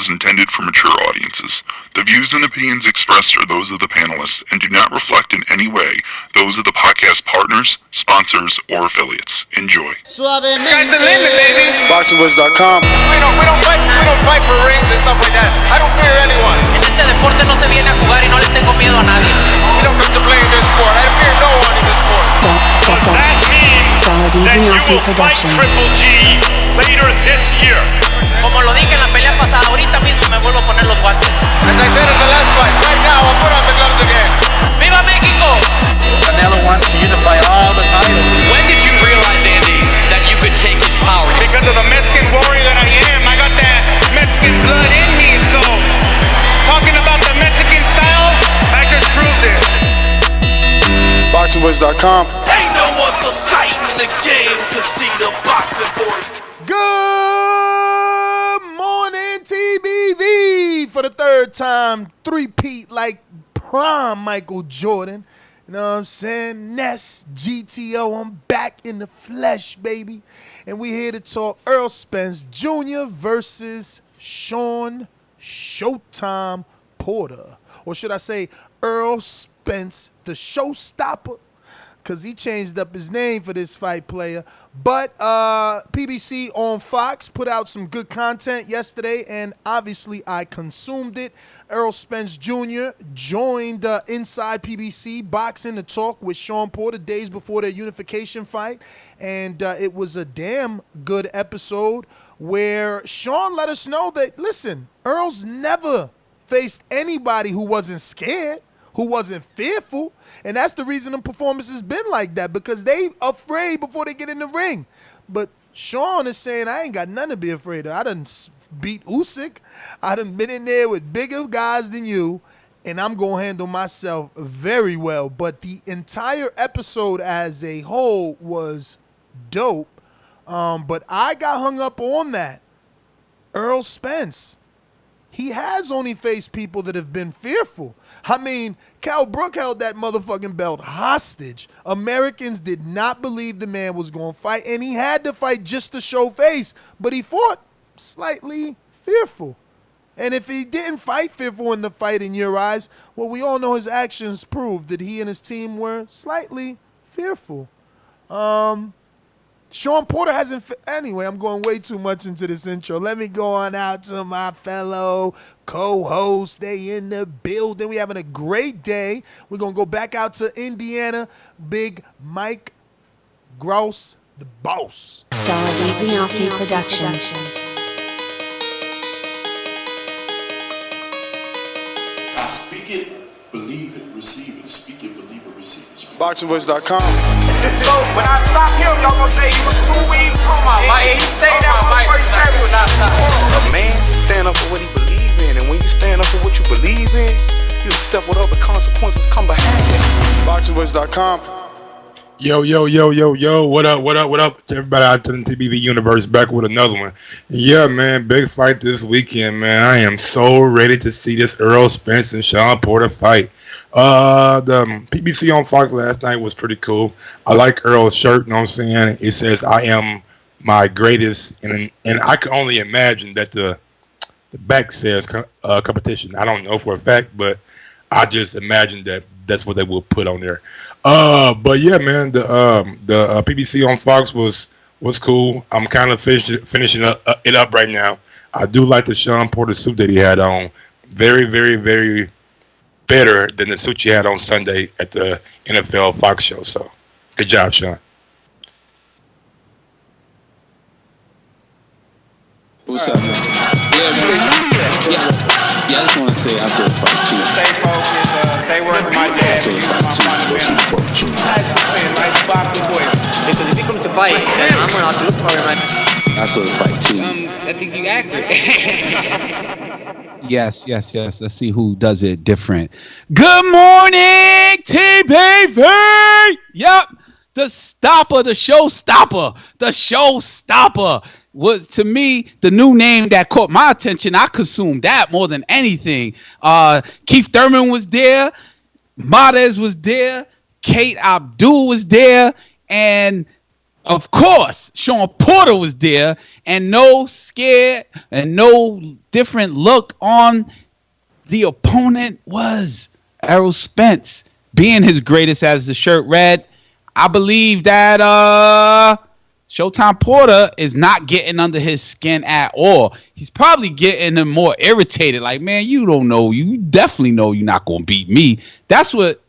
is intended for mature audiences. The views and opinions expressed are those of the panelists and do not reflect in any way those of the podcast partners, sponsors, or affiliates. Enjoy. Suavemente. Sky's the limit, baby. BoxingVoice.com. We don't fight for rings and stuff like that. I don't fear anyone. En este deporte no se viene a jugar y no le tengo miedo a nadie. We don't come to play in this sport. I fear no one in this sport. Does that mean that you will fight Triple G later this year? Como lo dije en la pelea pasada, ahorita mismo me vuelvo a poner los guantes. As I said in the last fight, right now I'll put on the gloves again. ¡Viva México! Canelo wants to unify all the titles. When did you realize, Andy, that you could take his power? Because of the Mexican warrior that I am, I got that Mexican blood in me. So, talking about the Mexican style, I just proved it. BoxingVoice.com. Ain't no other sight in the game to see the Boxing Voice. Good morning, TBV. For the third time, three-peat like prime Michael Jordan. You know what I'm saying? Ness, GTO, I'm back in the flesh, baby. And we here to talk Errol Spence Jr. versus Shawn Showtime Porter. Or should I say Errol Spence, the showstopper? Because he changed up his name for this fight, player. But PBC on Fox put out some good content yesterday, and obviously I consumed it. Errol Spence Jr. joined Inside PBC Boxing to talk with Shawn Porter days before their unification fight. And it was a damn good episode where Shawn let us know that, listen, Earl's never faced anybody who wasn't scared, who wasn't fearful, and that's the reason the performance has been like that, because they afraid before they get in the ring. But Shawn is saying, I ain't got nothing to be afraid of. I done beat Usyk. I done been in there with bigger guys than you, and I'm going to handle myself very well. But the entire episode as a whole was dope, but I got hung up on that. Errol Spence, he has only faced people that have been fearful. I mean, Cal Brook held that motherfucking belt hostage. Americans did not believe the man was going to fight, and he had to fight just to show face, but he fought slightly fearful. And if he didn't fight fearful in the fight in your eyes, well, we all know his actions proved that he and his team were slightly fearful. Shawn Porter hasn't... Anyway, I'm going way too much into this intro. Let me go on out to my fellow co-hosts. They in the building. We having a great day. We're going to go back out to Indiana. Big Mike Gross, the boss. DBLC Production. I speak it, believe it, receive it. Speak it, believe it, receive it. BoxingVoice.com. So, when I stop him, y'all gonna say he was too weak. He stayed out before he said he would not stop. A man stand up for what he believes in, and when you stand up for what you believe in, you accept whatever consequences come behind it. BoxingVoice.com. Yo, what up, everybody out in the TBV universe, back with another one. Yeah, man, big fight this weekend, man. I am so ready to see this Errol Spence and Shawn Porter fight. The PBC on Fox last night was pretty cool. I like Earl's shirt, you know what I'm saying? It says, I am my greatest, and I can only imagine that the back says competition. I don't know for a fact, but I just imagine that that's what they will put on there. But yeah, man, the PBC on Fox was cool. I'm kind of finishing it up right now. I do like the Shawn Porter suit that he had on. Very, very, very better than the suit you had on Sunday at the NFL Fox show. So, good job, Shawn. What's up, man? Yeah, I just want to say I saw fight too. Stay focused, stay working my jab. Like Boxing Voice. Because if he comes to fight, then I'm going to have to look for him. I saw the fight too. I think you accurate. Yes. Let's see who does it different. Good morning, TBV. Yep. The stopper, the showstopper, was, to me, the new name that caught my attention. I consumed that more than anything. Keith Thurman was there. Marquez was there. Kate Abdul was there. And Of course, Shawn Porter was there, and no scared and no different look on the opponent was Errol Spence, being his greatest as the shirt read. I believe that Showtime Porter is not getting under his skin at all. He's probably getting him more irritated. Like, man, you don't know. You definitely know you're not going to beat me. That's what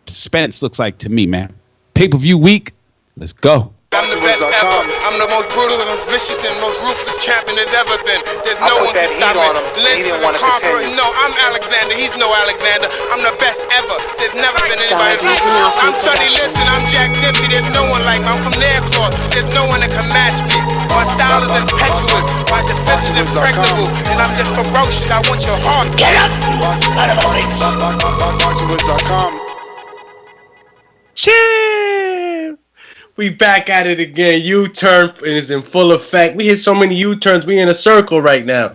Spence looks like to me, man. Pay-per-view week. Let's go. I'm the best ever. I'm the most brutal and vicious and most ruthless champion there's ever been. There's no one can stop me. Lynch is the conqueror. No, I'm Alexander. He's no Alexander. I'm the best ever. There's never been anybody. I'm Sonny Liston. I'm Jack Dempsey. There's no one like me. I'm from Nairclaw. There's no one that can match me. My style is impetuous. My defense is impregnable. And I'm just ferocious. I want your heart. Get up! Son of a bitch. Boxingwiz.com. Chill. We back at it again. U-turn is in full effect. We hit so many U-turns. We in a circle right now.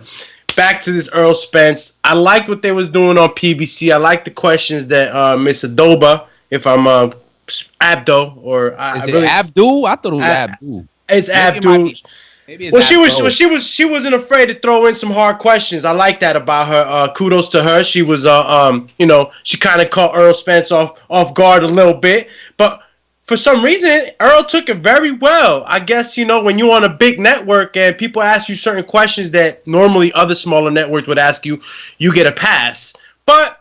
Back to this Errol Spence. I liked what they was doing on PBC. I like the questions that Miss Adoba, if I'm Abdo or is it Abdul? I thought it was Abdul. It's Abdul. Maybe well, she wasn't afraid to throw in some hard questions. I like that about her. Kudos to her. She was she kind of caught Errol Spence off guard a little bit, but for some reason, Errol took it very well. I guess, when you're on a big network and people ask you certain questions that normally other smaller networks would ask you, you get a pass. But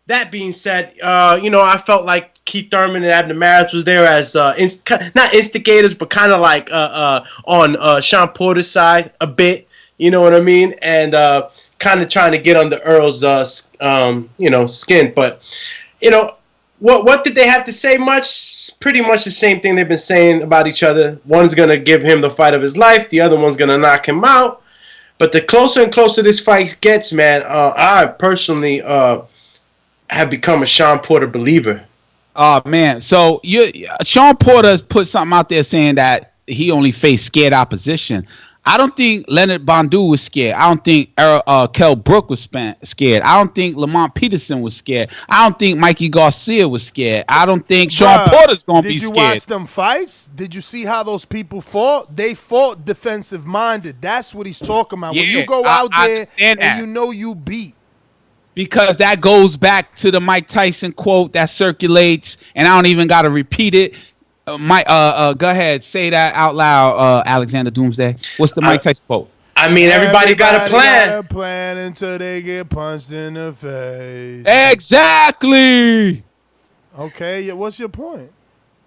that being said, I felt like Keith Thurman and Abner Maris was there as not instigators, but kind of like on Shawn Porter's side a bit. You know what I mean? And kind of trying to get under Earl's skin. But what did they have to say much? Pretty much the same thing they've been saying about each other. One's going to give him the fight of his life. The other one's going to knock him out. But the closer and closer this fight gets, man, I personally have become a Shawn Porter believer. Oh, man. So Shawn Porter has put something out there saying that he only faced scared opposition. I don't think Leonard Bondu was scared. I don't think Kell Brook was scared. I don't think Lamont Peterson was scared. I don't think Mikey Garcia was scared. I don't think Shawn Porter's going to be scared. Did you watch them fights? Did you see how those people fought? They fought defensive-minded. That's what he's talking about. Yeah, when you go out there and you beat. Because that goes back to the Mike Tyson quote that circulates, and I don't even got to repeat it. Go ahead, say that out loud, Alexander Doomsday. What's the Mike Tyson quote? I mean, everybody got a plan. Got a plan until they get punched in the face. Exactly. Okay, what's your point?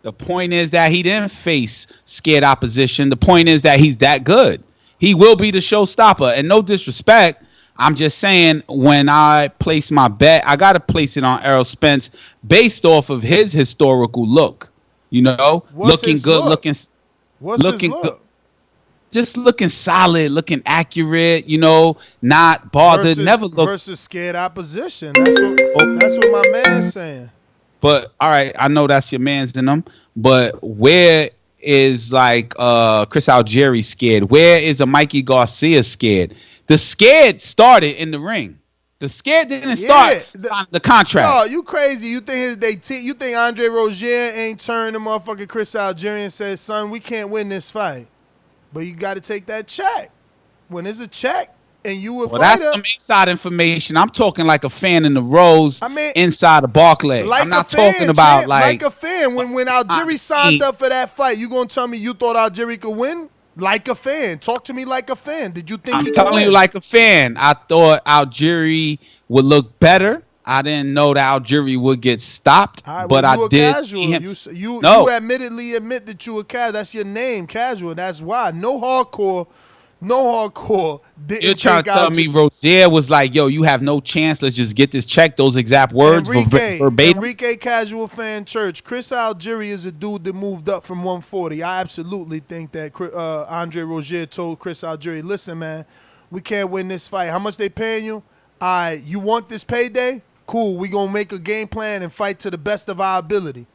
The point is that he didn't face scared opposition. The point is that he's that good. He will be the showstopper. And no disrespect, I'm just saying when I place my bet, I got to place it on Errol Spence based off of his historical look. Looking good, look? looking look? Good, just looking solid, looking accurate, not bothered, never look versus scared opposition. That's what my man's saying. But all right, I know that's your man's in them, but where is Chris Algieri scared? Where is a Mikey Garcia scared? The scared started in the ring. The scared didn't start the contract. Oh, you crazy. You think you think Andre Rozier ain't turned to motherfucking Chris Algieri and said, son, we can't win this fight. But you got to take that check. When there's a check and you a fighter. That's some inside information. I'm talking like a fan in the rows inside of Barclays. I'm not talking about like a fan. When Algieri signed up for that fight, you going to tell me you thought Algieri could win? Like a fan. Talk to me like a fan. Did you think I'm telling you like a fan. I thought Algieri would look better. I didn't know that Algieri would get stopped, but I did see him. You admittedly admit that you were casual. That's your name, casual. That's why. No hardcore. You're trying to tell me Rozier was like, yo, you have no chance. Let's just get this check. Those exact words verbatim. Enrique Casual Fan Church. Chris Algieri is a dude that moved up from 140. I absolutely think that Andre Rozier told Chris Algieri, listen, man, we can't win this fight. How much they paying you? You want this payday? Cool. We going to make a game plan and fight to the best of our ability.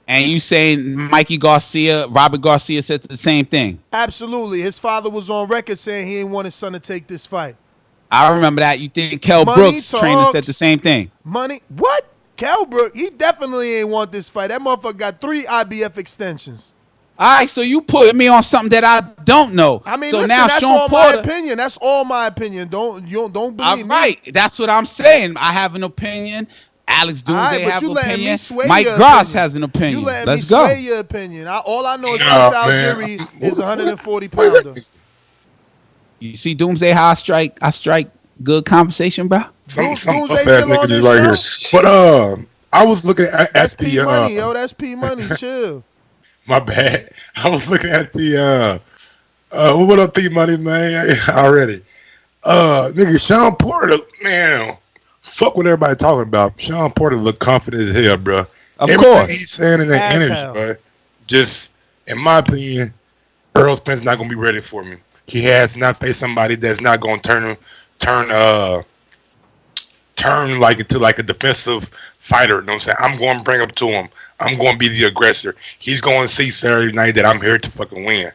And you saying Mikey Garcia, Robert Garcia said the same thing? Absolutely. His father was on record saying he didn't want his son to take this fight. I remember that. You think Kell Brook's trainer said the same thing? Money? What? Kell Brook, he definitely ain't want this fight. That motherfucker got 3 IBF extensions. All right, so you put me on something that I don't know. I mean, so listen, now that's Shawn all Porter, my opinion. That's all my opinion. Don't believe all me. right, that's what I'm saying. I have an opinion. Alex Doomsday but have you an letting opinion. me sway Mike your Gross opinion. has an opinion. You letting Let's me go. sway your opinion. All I know is Nah, Chris man. Algieri is 140 pounder. You see Doomsday how I strike good conversation, bro. Some Doomsday buff ass still on nigga just this right here. show? But I was looking That's at P the Money, yo. That's P Money. Chill. my bad. I was looking at the what up P Money, man? Already. Nigga, Shawn Porter, man. Fuck what everybody talking about. Shawn Porter look confident as hell, bro. Of Everything course. he's saying in that As interview, hell. bro, just in my opinion, Errol Spence not gonna be ready for me. He has not faced somebody that's not gonna turn like into like a defensive fighter. You know what I'm saying? I'm going to bring up to him. I'm going to be the aggressor. He's going to see Saturday night that I'm here to fucking win.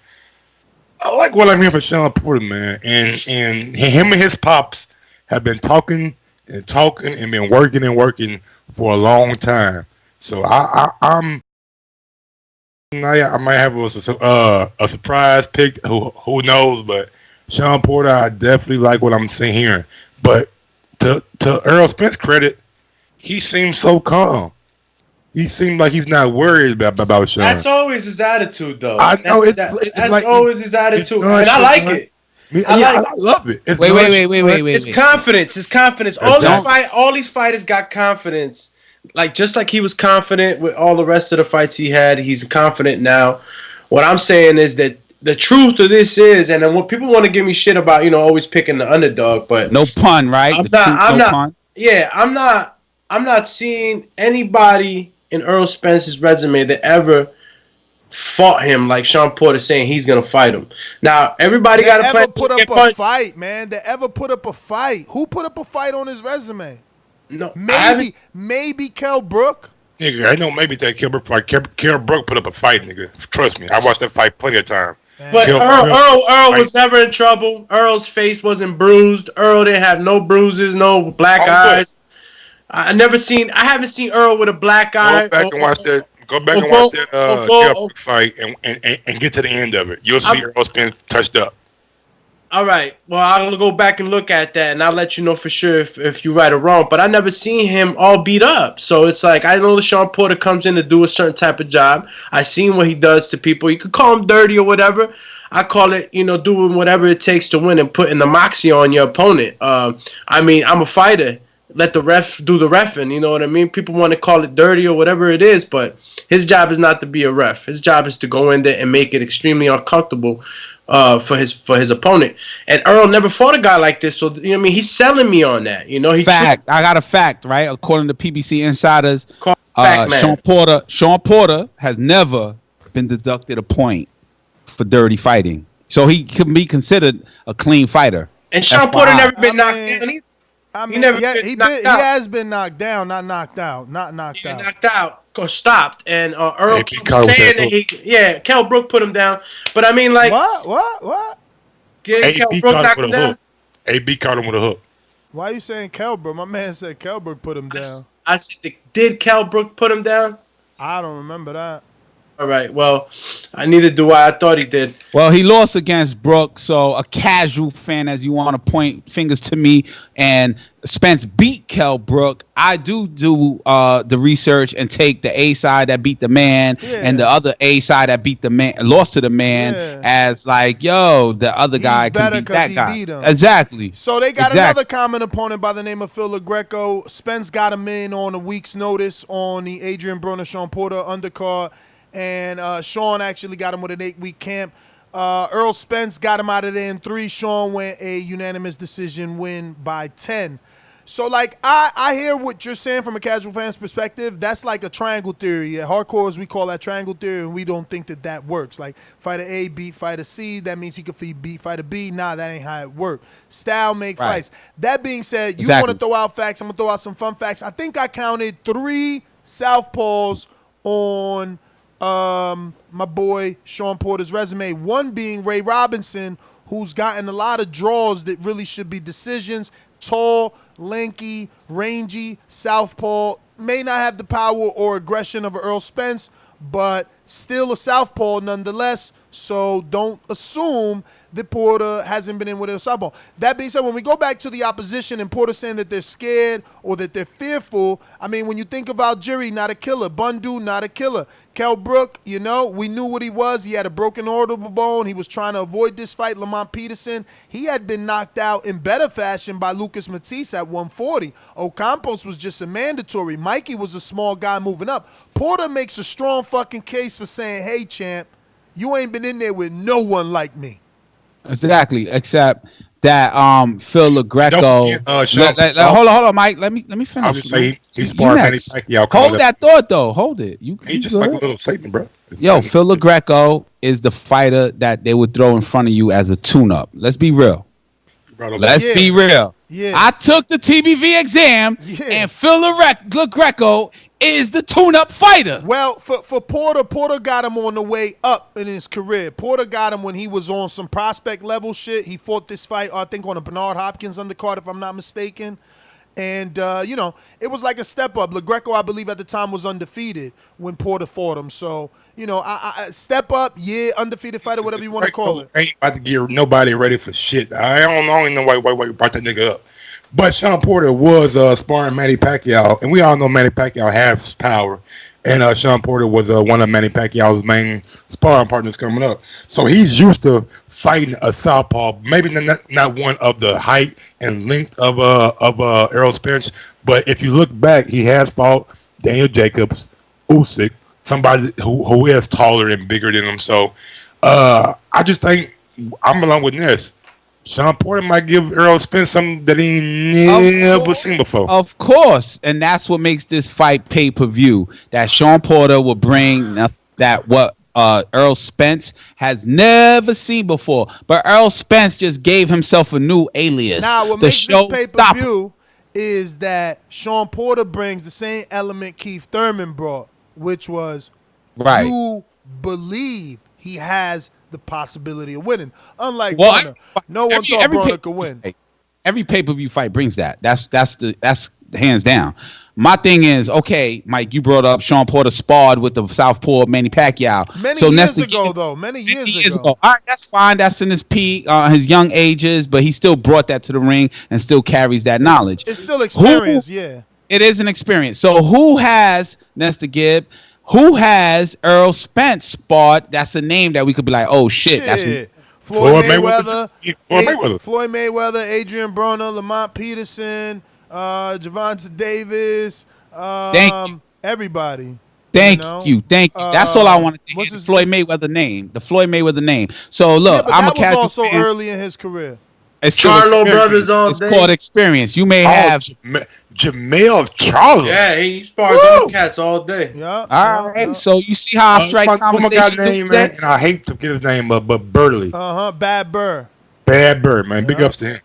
I like what I'm hearing from Shawn Porter, man. And him and his pops have been talking and been working for a long time. So I might have a surprise pick. Who knows? But Shawn Porter, I definitely like what I'm saying here. But to Errol Spence credit, he seems so calm. He seemed like he's not worried about Shawn. That's always his attitude, though. I know that's like always his attitude, and I like it. I love it. It's Wait. It's confidence. It's confidence. All these fighters got confidence. Like just like he was confident with all the rest of the fights he had, he's confident now. What I'm saying is that the truth of this is, and then what people want to give me shit about, always picking the underdog, but no pun, right? I'm not seeing anybody in Errol Spence's resume that ever fought him like Shawn Porter saying he's gonna fight him. Now everybody got to put up a fight, man. They ever put up a fight? Who put up a fight on his resume? No, maybe Kell Brook. Nigga, I know maybe that Kell Brook put up a fight, nigga. Trust me, I watched that fight plenty of time. But Earl was never in trouble. Earl's face wasn't bruised. Earl didn't have no bruises, no black eyes. I haven't seen Earl with a black eye. Go back and watch that Kell Brook fight and get to the end of it. You'll see Errol Spence touched up. All right. Well, I'll go back and look at that, and I'll let you know for sure if you're right or wrong. But I never seen him all beat up. So it's like, I know that Shawn Porter comes in to do a certain type of job. I seen what he does to people. You could call him dirty or whatever. I call it, doing whatever it takes to win and putting the moxie on your opponent. I'm a fighter. Let the ref do the reffing. You know what I mean? People want to call it dirty or whatever it is, but his job is not to be a ref. His job is to go in there and make it extremely uncomfortable for his opponent. And Earl never fought a guy like this, so he's selling me on that. I got a fact, right? According to PBC insiders, Shawn Porter has never been deducted a point for dirty fighting, so he can be considered a clean fighter. And Shawn Porter never been knocked down either. He has been knocked down, not knocked out. Knocked out or stopped. And Earl keeps saying that Kell Brook put him down. But I mean, like, what? Kell Brook knocked him down. AB caught him with a hook. Why are you saying Kell Brook? My man said Kell Brook put him down. I said, did Kell Brook put him down? I don't remember that. All right. Well, neither do I. I thought he did. Well, he lost against Brook, so a casual fan, as you want to point fingers to me, and Spence beat Kell Brook. I do the research and take the A side that beat the man and the other A side that beat the man, lost to the man, as like, yo, the other guy can beat that guy. Beat him. Exactly. So they got another common opponent by the name of Phil LaGreco. Spence got him in on a week's notice on the Adrian Broner Shawn Porter undercard. And Shawn actually got him with an 8-week camp. Errol Spence got him out of there in 3. Shawn went a unanimous decision win by 10. So, like, I hear what you're saying from a casual fan's perspective. That's like a triangle theory. At hardcores, we call that triangle theory, and we don't think that works. Like, fighter A beat fighter C, that means he could beat fighter B. Nah, that ain't how it works. Style make fights. That being said, you want to throw out facts. I'm going to throw out some fun facts. I think I counted 3 southpaws on my boy Shawn Porter's resume. One being Ray Robinson, who's gotten a lot of draws that really should be decisions. Tall, lanky, rangy, southpaw. May not have the power or aggression of Earl Spence, but still a southpaw nonetheless, so don't assume that Porter hasn't been in with a southpaw. That being said, when we go back to the opposition and Porter saying that they're scared or that they're fearful, I mean, when you think of Algieri, not a killer. Bundu, not a killer. Kell Brook, you know, we knew what he was. He had a broken orbital bone. He was trying to avoid this fight. Lamont Peterson, he had been knocked out in better fashion by Lucas Matisse at 140. Ocampos was just a mandatory. Mikey was a small guy moving up. Porter makes a strong fucking case for saying, hey, champ, you ain't been in there with no one like me. Exactly, except that Phil LaGreco. Hold on, Mike. Let me finish. I'll just say he sparred Manny Pacquiao. Hold that thought though. Hold it. He just like a little Satan, bro. Yo, Phil LaGreco is the fighter that they would throw in front of you as a tune-up. Let's be real. Let's be real. Yeah. I took the TBV exam, and Phil LaGreco is the tune-up fighter. Well, for Porter, Porter got him on the way up in his career. Porter got him when he was on some prospect level shit. He fought this fight, I think, on a Bernard Hopkins undercard, if I'm not mistaken. And, you know, it was like a step up. LaGreco, I believe, at the time was undefeated when Porter fought him. So, you know, I step up, undefeated fighter, whatever you want to call it. Ain't about to get nobody ready for shit. I don't know why you brought that nigga up. But Shawn Porter was sparring Manny Pacquiao, and we all know Manny Pacquiao has power. And Shawn Porter was one of Manny Pacquiao's main sparring partners coming up. So he's used to fighting a southpaw, maybe not one of the height and length of Errol Spence, but if you look back, he has fought Daniel Jacobs, Usyk, somebody who is taller and bigger than him. So I just think I'm along with this. Shawn Porter might give Errol Spence something that he never seen before. Of course, and that's what makes this fight pay-per-view. That Shawn Porter will bring that what Errol Spence has never seen before. But Errol Spence just gave himself a new alias. Now, what makes this pay-per-view is that Shawn Porter brings the same element Keith Thurman brought, which was you believe he has the possibility of winning. Unlike Broner, no one thought Broner could win. Every pay-per-view fight brings that. That's hands down. My thing is, okay, Mike, you brought up Shawn Porter sparred with the southpaw Manny Pacquiao. Many years ago. All right, that's fine. That's in his peak, his young ages, but he still brought that to the ring and still carries that knowledge. It's still experience, yeah. It is an experience. So who has Nestor Gibb? Who has Errol Spence sparred? That's a name that we could be like, oh shit. That's Floyd Mayweather, Adrian Broner, Lamont Peterson, Gervonta Davis, everybody. Thank you. That's all I want to think. The Floyd Mayweather name. So look, I'm a casual also fan. Early in his career. It's Charlo brothers all day. It's called experience. You may have Jamel Charlo. Yeah, he spars other cats all day. Yeah. All right. So you see how I strike conversation. Name, man, and I hate to get his name up, but Burley. Bad Burr. Bad Burr, man. Big ups to him.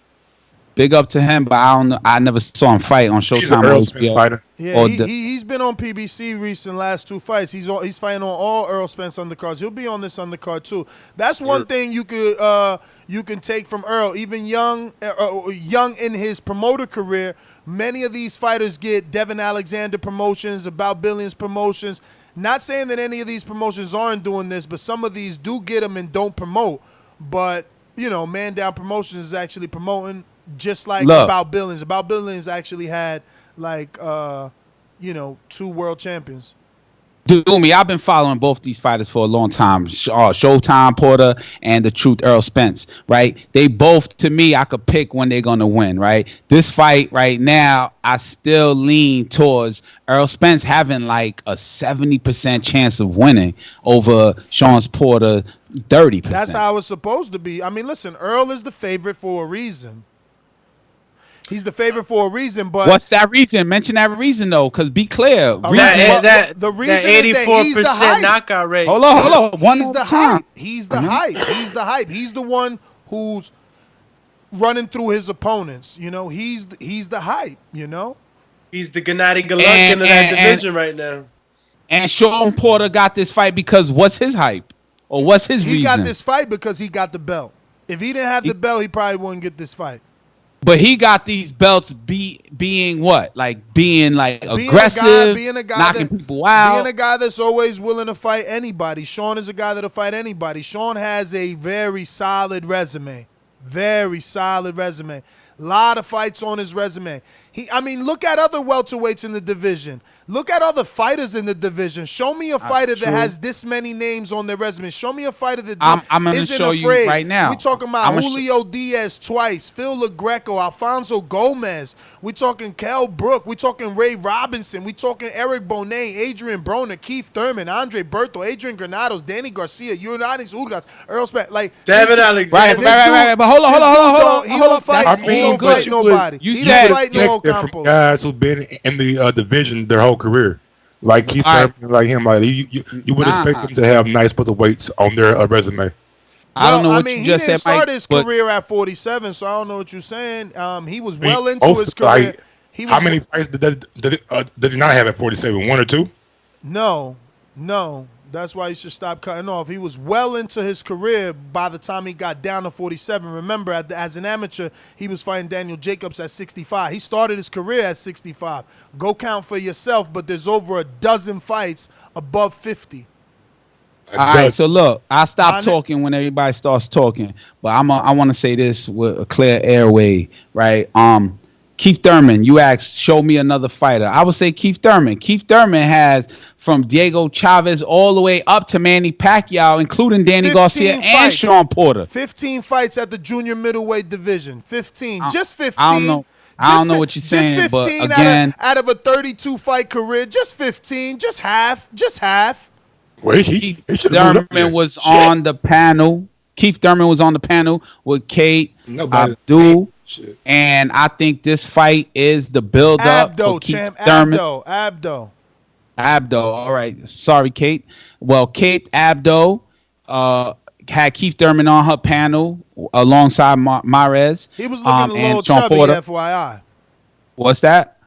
Big up to him, but I don't know. I never saw him fight on Showtime. He's an Errol Spence fighter. Yeah, he's been on PBC recent last two fights. He's fighting on all Errol Spence undercards. He'll be on this undercard too. That's one thing you can take from Errol. Even young in his promoter career, many of these fighters get Devin Alexander promotions, About Billions promotions. Not saying that any of these promotions aren't doing this, but some of these do get them and don't promote. But you know, Man Down Promotions is actually promoting. Just like About Billions. About Billions actually had, 2 world champions. Doomy, I've been following both these fighters for a long time. Showtime Porter and the Truth Errol Spence, right? They both, to me, I could pick when they're going to win, right? This fight right now, I still lean towards Errol Spence having like a 70% chance of winning over Shawn Porter 30%. That's how it's supposed to be. I mean, listen, Earl is the favorite for a reason. He's the favorite for a reason, but what's that reason? Mention that reason though, because be clear. The reason is that he's the hype. Knockout rate. Hold on. He's the hype. He's the hype. He's the one who's running through his opponents. You know, he's the hype. You know, he's the Gennady Golovkin of that division right now. And Shawn Porter got this fight because what's his hype or what's his reason? He got this fight because he got the belt. If he didn't have the belt, he probably wouldn't get this fight. But he got these belts being what? Like being like Being aggressive, a guy knocking people out. Being a guy that's always willing to fight anybody. Shawn is a guy that'll fight anybody. Shawn has a very solid resume. Very solid resume. Lot of fights on his resume. Look at other welterweights in the division. Look at other fighters in the division. Show me a fighter that has this many names on their resume. Show me a fighter that isn't afraid. You right now. We talking about Julio Diaz twice, Phil LaGreco, Alfonso Gomez. We talking Kell Brook. We talking Ray Robinson. We talking Eric Bonet, Adrian Broner, Keith Thurman, Andre Berto, Adrian Granados, Danny Garcia, Unanis Ugas, Earl Spence. Like David Alexander. Right. But hold on. He don't fight nobody. You he don't fight no Campos. Guys who've been in the division their whole career, like Keith Thurman, like him, like you would expect them to have nice weights on their resume. I don't know what you just said, Mike. He didn't start his career at 47, so I don't know what you're saying. He was well into his career. How many fights did he not have at 47? 1 or 2? No. That's why you should stop cutting off. He was well into his career by the time he got down to 47. Remember, as an amateur, he was fighting Daniel Jacobs at 65. He started his career at 65. Go count for yourself, but there's over a dozen fights above 50. All right, so look, I'll stop talking when everybody starts talking, but I want to say this with a clear airway, right? Keith Thurman, you asked, show me another fighter. I would say Keith Thurman. Keith Thurman has from Diego Chavez all the way up to Manny Pacquiao, including Danny Garcia and Shawn Porter. 15 fights at the junior middleweight division. 15. Just 15. I don't know what you're saying, just 15 but again, out of a 32-fight career, just 15, just half. Well, Keith Thurman was on the panel. Keith Thurman was on the panel with Kate Abdul. And I think this fight is the build-up for Keith Thurman. Abdo. All right. Sorry, Kate. Well, Kate Abdo had Keith Thurman on her panel alongside Mares. He was looking a little chubby, FYI. What's that?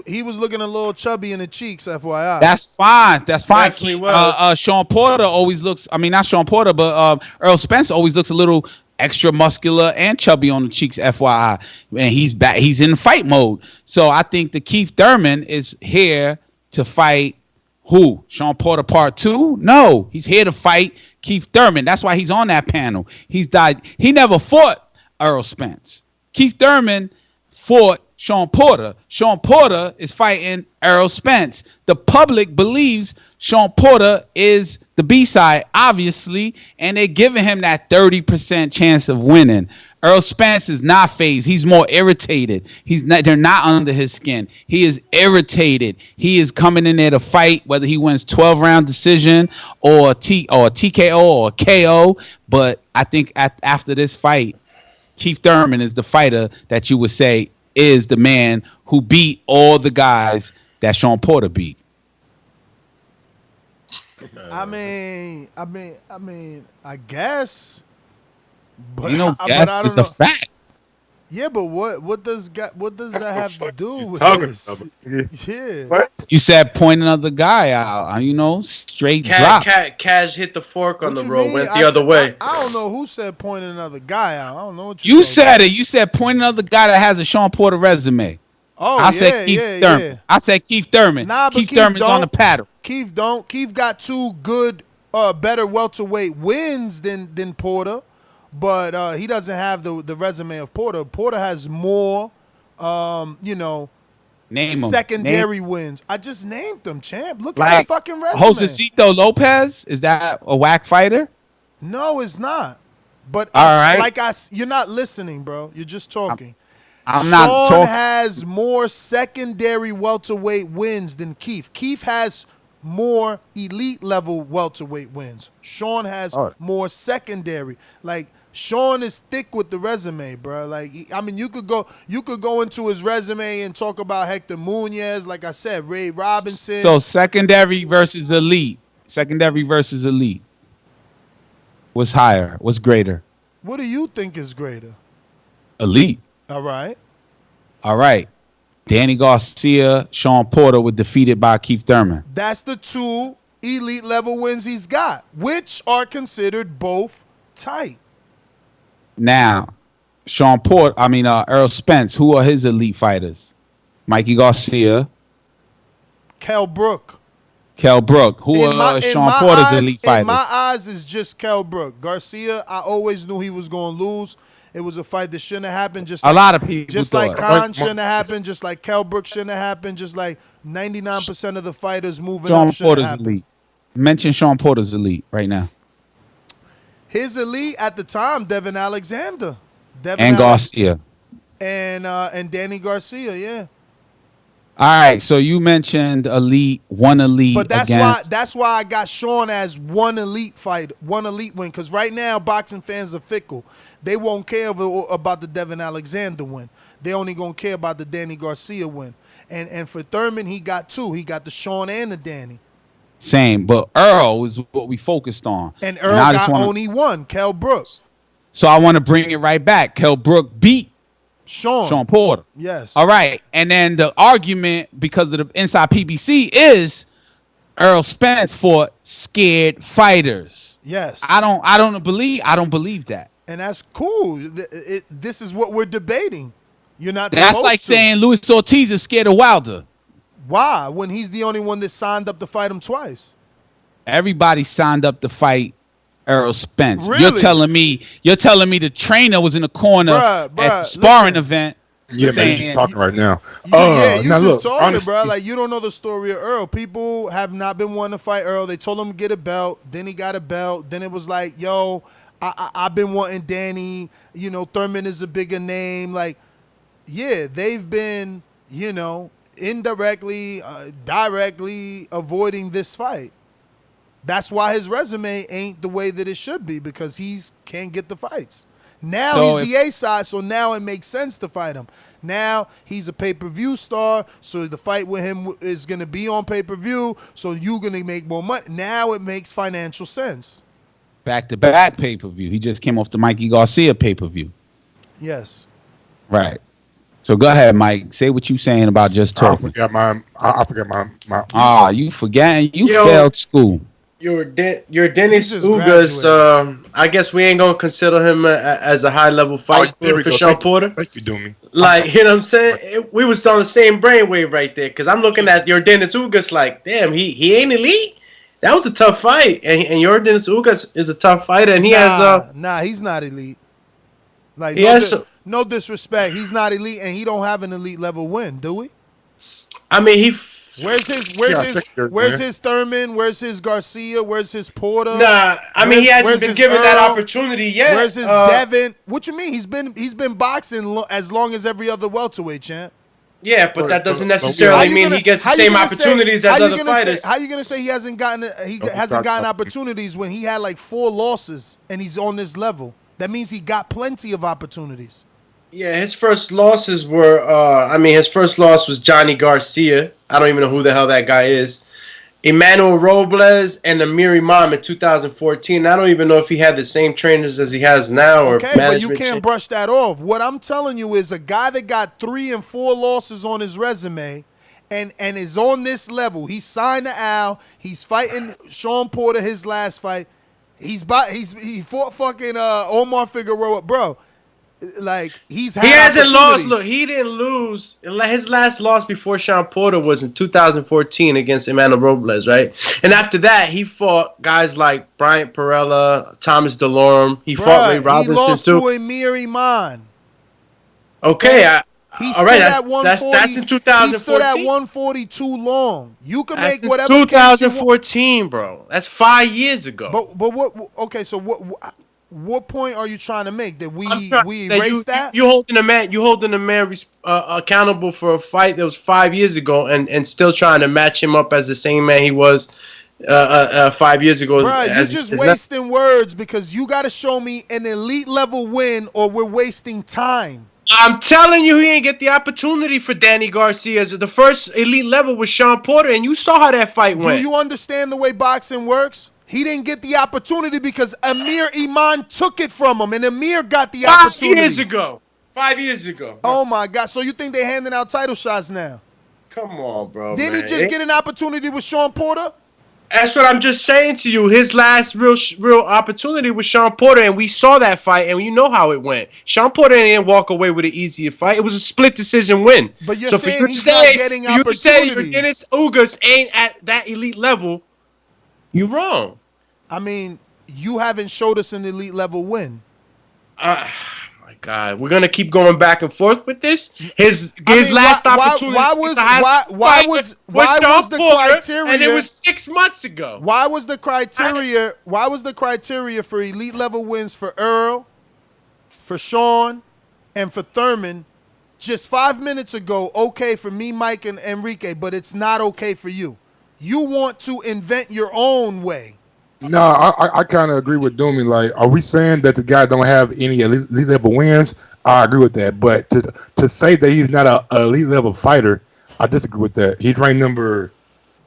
He was looking a little chubby in the cheeks, FYI. That's fine. Shawn Porter always looks, not Shawn Porter, but Errol Spence always looks a little extra muscular and chubby on the cheeks, FYI. And he's back. He's in fight mode. So I think the Keith Thurman is here to fight who? Shawn Porter Part 2? No. He's here to fight Keith Thurman. That's why he's on that panel. He never fought Errol Spence. Keith Thurman fought Shawn Porter. Shawn Porter is fighting Errol Spence. The public believes Shawn Porter is the B-side, obviously, and they're giving him that 30% chance of winning. Errol Spence is not phased. He's more irritated. They're not under his skin. He is irritated. He is coming in there to fight, whether he wins 12-round decision or TKO or KO. But I think after this fight, Keith Thurman is the fighter that you would say is the man who beat all the guys that Shawn Porter beat. I guess. But guess is a fact. Yeah, but what does that have to do with this? Yeah. What? You said point another guy out. Straight drop. Cash hit the fork on the road. Went the other way. I don't know who said point another guy out. I don't know what you said. You said point another guy that has a Shawn Porter resume. Oh, I said Keith Thurman. Yeah. I said Keith Thurman. Nah, Keith Thurman's on the paddle. Keith got two good, better welterweight wins than Porter. But he doesn't have the resume of Porter. Porter has more, secondary wins. I just named them, champ. Look at his fucking resume. Josecito Lopez, is that a whack fighter? No, it's not. But you're not listening, bro. You're just talking. I'm not talking. Shawn has more secondary welterweight wins than Keith. Keith has more elite level welterweight wins. Shawn has more secondary. Like, Shawn is thick with the resume, bro. Like, you could go into his resume and talk about Hector Munoz, like I said, Ray Robinson. So secondary versus elite. What's higher? What's greater? What do you think is greater? Elite. All right. Danny Garcia, Shawn Porter were defeated by Keith Thurman. That's the two elite level wins he's got, which are considered both tight. Now, Errol Spence. Who are his elite fighters? Mikey Garcia, Kell Brook. Who are Shawn Porter's elite fighters? In my eyes, it's just Kell Brook. Garcia, I always knew he was going to lose. It was a fight that shouldn't have happened. Just a lot of people just thought. like Khan shouldn't have happened. Just like Kell Brook shouldn't have happened. Just like 99% of the fighters moving Shawn up shouldn't Porter's happen. elite. Mention Shawn Porter's elite right now. His elite at the time, Devin Alexander, Garcia, and Danny Garcia. Yeah. All right, so you mentioned one elite, but that's why I got Shawn as one elite fight, one elite win. Because right now, boxing fans are fickle. They won't care about the Devin Alexander win. They only gonna care about the Danny Garcia win. And for Thurman, he got two. He got the Shawn and the Danny. Same, but Earl is what we focused on. And Earl got only one, Kell Brook. So I want to bring it right back. Kell Brook beat Shawn Porter. Yes. All right. And then the argument, because of the Inside PBC, is Errol Spence fought scared fighters. Yes. I don't believe that. And that's cool. This is what we're debating. You're not That's supposed like to. saying Luis Ortiz is scared of Wilder. Why? When he's the only one that signed up to fight him twice. Everybody signed up to fight Errol Spence. Really? You're telling me the trainer was in the corner at the sparring event. Yeah, man, you're just talking right now. You just talking, bro. Like, you don't know the story of Earl. People have not been wanting to fight Earl. They told him to get a belt. Then he got a belt. Then it was like, yo, I've been wanting Danny. You know, Thurman is a bigger name. Like, yeah, they've been, you know, indirectly, directly avoiding this fight. That's why his resume ain't the way that it should be, because he's can't get the fights. Now he's the A side, so now it makes sense to fight him. Now he's a pay-per-view star, so the fight with him is going to be on pay-per-view, so you're going to make more money. Now it makes financial sense. Back-to-back pay-per-view. He just came off the Mikey Garcia pay-per-view. Yes. Right. So go ahead, Mike. Say what you saying about just talking. I forgot my. You forgetting? You failed school. Your Dennis Ugas. I guess we ain't gonna consider him as a high level fight for Shawn Porter. Thank you, Doomy. Like, you know what I'm saying? We was on the same brainwave right there. Cause I'm looking at your Dennis Ugas like, damn, he ain't elite. That was a tough fight, and your Dennis Ugas is a tough fighter, and he has he's not elite. Like, no disrespect, he's not elite, and he don't have an elite level win, do we? I mean, Where's his Thurman? Where's his Garcia? Where's his Porter? Nah, I mean, he hasn't been given that opportunity yet. Where's his Devin? What you mean? He's been boxing as long as every other welterweight champ. Yeah, but that doesn't necessarily mean he gets the same opportunities as other fighters. How you gonna say he hasn't gotten opportunities when he had like 4 losses and he's on this level? That means he got plenty of opportunities. Yeah, his first losses were, his first loss was Johnny Garcia. I don't even know who the hell that guy is. Emmanuel Robles and Amir Imam in 2014. I don't even know if he had the same trainers as he has now. Okay, but you can't brush that off. What I'm telling you is a guy that got 3 and 4 losses on his resume and is on this level. He signed to Al. He's fighting Shawn Porter his last fight. He fought fucking Omar Figueroa. Bro, like, he hasn't lost. Look, he didn't lose. His last loss before Shawn Porter was in 2014 against Emmanuel Robles, right? And after that, he fought guys like Bryant Perella, Thomas DeLorme. He fought Ray Robinson too. He lost to Amir Iman. Okay, he stood at 140. That's in 2014. He stood at 140 too long. You can make whatever. 2014, bro. That's 5 years ago. But what? Okay, so what point are you trying to make? That we erase that? You holding a man accountable for a fight that was 5 years ago, and still trying to match him up as the same man he was 5 years ago. Bro, you're just wasting words, because you got to show me an elite level win, or we're wasting time. I'm telling you, he didn't get the opportunity for Danny Garcia. The first elite level was Shawn Porter, and you saw how that fight went. Do you understand the way boxing works? He didn't get the opportunity because Amir Iman took it from him, and Amir got the opportunity. 5 years ago. Oh, my God. So you think they're handing out title shots now? Come on, bro. Didn't he just get an opportunity with Shawn Porter? That's what I'm just saying to you. His last real opportunity was Shawn Porter, and we saw that fight, and you know how it went. Shawn Porter didn't walk away with an easier fight. It was a split decision win. But you're saying he's not getting opportunities. You say Dennis Ugas ain't at that elite level, you're wrong. I mean, you haven't showed us an elite level win. My God, we're gonna keep going back and forth with this. His last opportunity. Why was the criteria? And it was 6 months ago. Why was the criteria? Why was the criteria for elite level wins for Earl, for Shawn, and for Thurman just 5 minutes ago? Okay for me, Mike, and Enrique, but it's not okay for you. You want to invent your own way. No, I kind of agree with Doomy. Like, are we saying that the guy don't have any elite level wins? I agree with that. But to say that he's not an elite level fighter, I disagree with that. He's ranked number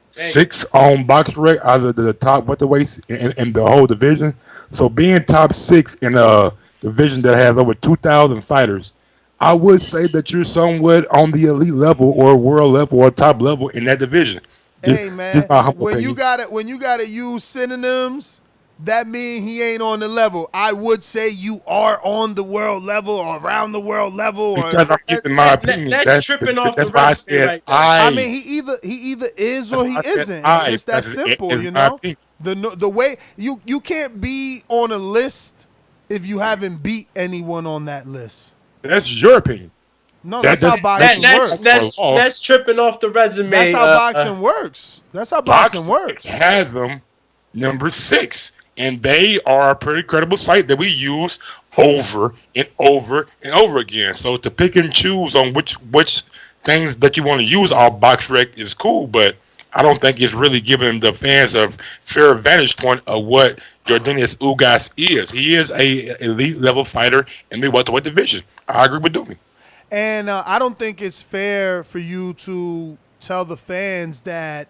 6 on BoxRec out of the top welterweights in the whole division. So being top 6 in a division that has over 2,000 fighters, I would say that you're somewhat on the elite level or world level or top level in that division. Hey man, when you gotta use synonyms, that mean he ain't on the level. I would say you are on the world level or around the world level. Or because I'm giving my opinion. That's tripping off the why I said right I mean, he either is or he isn't. It's just that simple, you know. The way you can't be on a list if you haven't beat anyone on that list. That's your opinion. No, that's how boxing works. That's tripping off the resume. That's how boxing works. That's how boxing works. Has them number 6, and they are a pretty credible site that we use over and over and over again. So to pick and choose on which things that you want to use our BoxRec is cool, but I don't think it's really giving the fans a fair vantage point of what Yordenis Ugas is. He is a elite level fighter in the welterweight division. I agree with Doomy. And I don't think it's fair for you to tell the fans that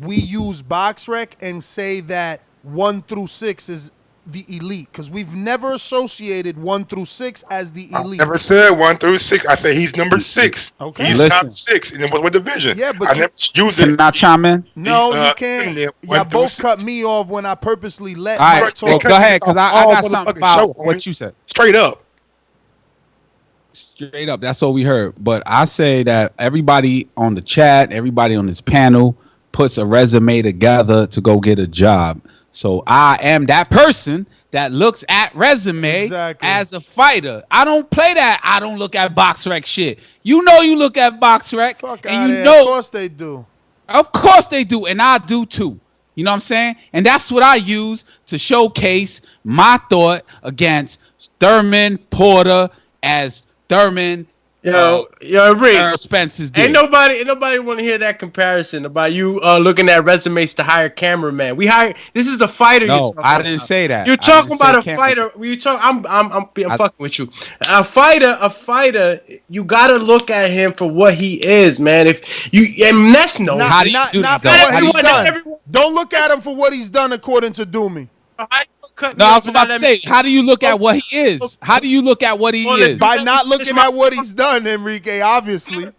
we use BoxRec and say that 1 through 6 is the elite, because we've never associated 1 through 6 as the elite. I never said 1 through 6. I said he's number 6. Okay, he's top 6 in what division? Yeah, but I never used it. Not chime in. No, you can't. Y'all both cut me off when I purposely let Mike talk. Well, go ahead, because I got something about what you said. Straight up. Straight up, that's what we heard. But I say that everybody on the chat, everybody on this panel puts a resume together to go get a job. So I am that person that looks at resume as a fighter. I don't play that. I don't look at BoxRec shit. You know you look at BoxRec, and you know. Of course they do. Of course they do, and I do too. You know what I'm saying? And that's what I use to showcase my thought against Thurman Porter as Thurman, Rick, Spence's ain't nobody want to hear that comparison about you looking at resumes to hire cameraman. This is a fighter. No, I didn't say that. You're talking about a fighter. I'm fucking with you. A fighter. You gotta look at him for what he is, man. If you and that's no. Not for what he's done. Don't look at him for what he's done, according to Doomy. No, I was about to say, how do you look at what he is? How do you look at what he is? By not looking at what he's done, Enrique, obviously.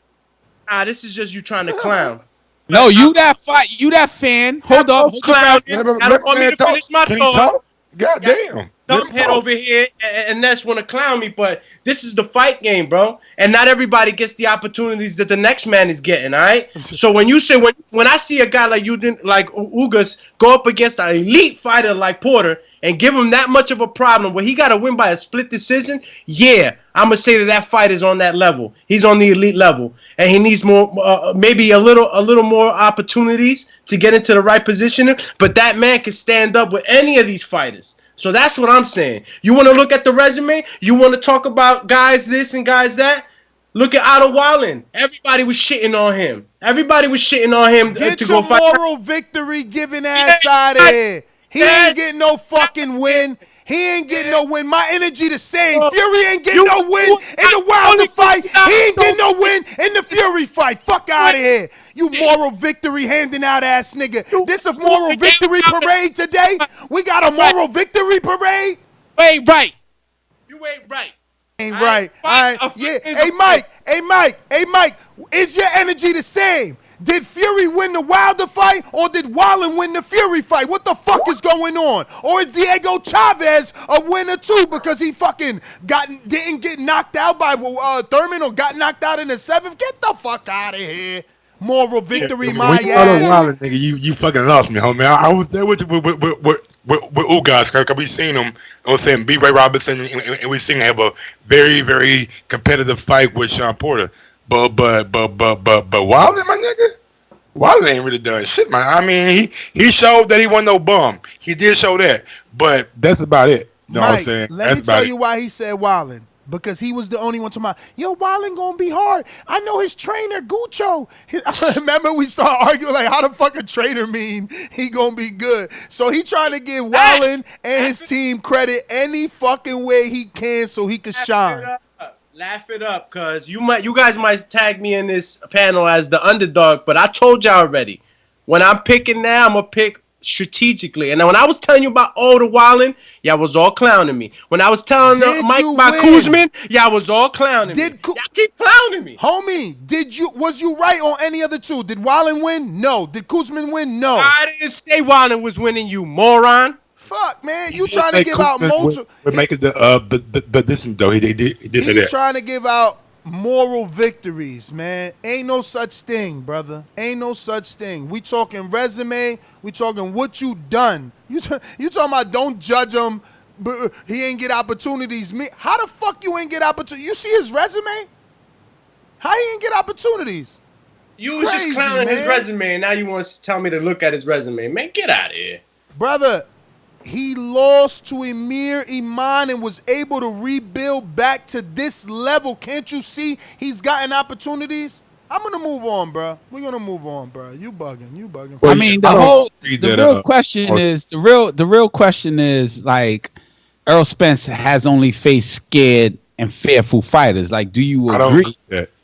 This is just you trying to clown. No, you that fan. Hold up. Clown. I don't want me to finish my thought. God damn. Dumphead over here, and that's want to clown me, but this is the fight game, bro. And not everybody gets the opportunities that the next man is getting, all right? So when you say, when I see a guy like Ugas go up against an elite fighter like Porter and give him that much of a problem where he got to win by a split decision, yeah, I'm going to say that fight is on that level. He's on the elite level, and he needs more, maybe a little more opportunities to get into the right position, but that man can stand up with any of these fighters. So that's what I'm saying. You want to look at the resume? You want to talk about guys this and guys that? Look at Otto Wallin. Everybody was shitting on him. Get to your go fight. moral victory giving ass out of here. He ain't getting no fucking win. He ain't getting no win. My energy the same. Fury ain't getting no win in the Wilder fight. He ain't getting no win in the Fury fight. Fuck out of here. You moral victory handing out ass nigga. This a moral victory parade today? We got a moral victory parade? Ain't right. You ain't right. Ain't right. All right. Yeah. Hey Mike. Is your energy the same? Did Fury win the Wilder fight or did Wallen win the Fury fight? What the fuck is going on? Or is Diego Chavez a winner too because he fucking didn't get knocked out by Thurman or got knocked out in the 7th? Get the fuck out of here. Moral victory, my when you ass. Wilder, nigga, you fucking lost me, homie. I was there with Ugas, because we seen him. I was saying B. Ray Robinson, and we seen him have a very, very competitive fight with Shawn Porter. But Wilder, my nigga, Wilder ain't really done shit, man. I mean, he showed that he wasn't no bum. He did show that, but that's about it. You know what I'm saying? Let me tell you why he said Wallen. Because he was the only one talking about, yo, Wallen gonna be hard. I know his trainer, Gucho. Remember we started arguing like, how the fuck a trainer mean he gonna be good? So he trying to give Wallen and his team credit any fucking way he can so he could shine. Laugh it up, cause you guys might tag me in this panel as the underdog, but I told y'all already. When I'm picking now, I'm gonna pick strategically. And then when I was telling you about the Wallen, y'all was all clowning me. When I was telling Mike about Kuzman, y'all was all clowning me. Y'all keep clowning me. Homie, was you right on any other two? Did Wallen win? No. Did Kuzman win? No. I didn't say Wallen was winning, you moron. Fuck, man. You trying to give out multiple. We're making the distance, though. He did say that. Trying to give out moral victories, man. Ain't no such thing, brother. Ain't no such thing. We talking resume. We talking what you done. You talking about don't judge him, but he ain't get opportunities. How the fuck you ain't get opportunities? You see his resume? How he ain't get opportunities? You was just clowning his resume, and now you want to tell me to look at his resume. Man, get out of here. Brother, he lost to Emir Iman and was able to rebuild back to this level. Can't you see he's gotten opportunities? I'm going to move on, bro. We're going to move on, bro. You bugging. I mean, the real question is, like, Errol Spence has only faced scared and fearful fighters. Like, do you agree?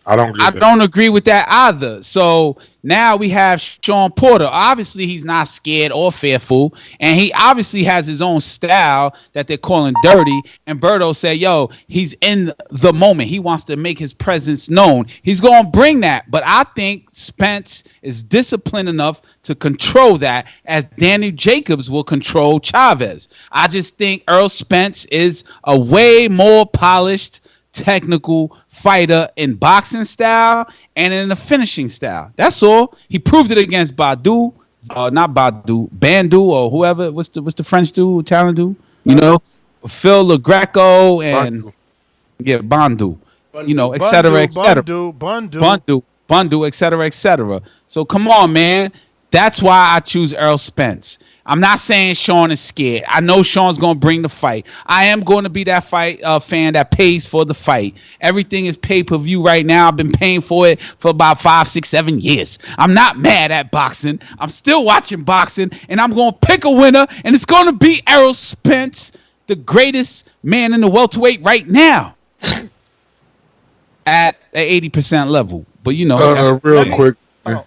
I don't agree with that either. So now we have Shawn Porter. Obviously, he's not scared or fearful, and he obviously has his own style that they're calling dirty. And Berto said, yo, he's in the moment. He wants to make his presence known. He's going to bring that. But I think Spence is disciplined enough to control that as Danny Jacobs will control Chavez. I just think Errol Spence is a way more polished, technical fighter in boxing style and in the finishing style. That's all. He proved it against Bandu, or whoever. What's the French dude, Italian dude? You know, Phil LaGreco and Bandu. You know, et cetera, et cetera. Bandu, et cetera, et cetera. So come on, man. That's why I choose Errol Spence. I'm not saying Shawn is scared. I know Shawn's going to bring the fight. I am going to be that fight fan that pays for the fight. Everything is pay-per-view right now. I've been paying for it for about 5, 6, 7 years. I'm not mad at boxing. I'm still watching boxing, and I'm going to pick a winner, and it's going to be Errol Spence, the greatest man in the welterweight right now at the 80% level. But, you know. Real quick. Go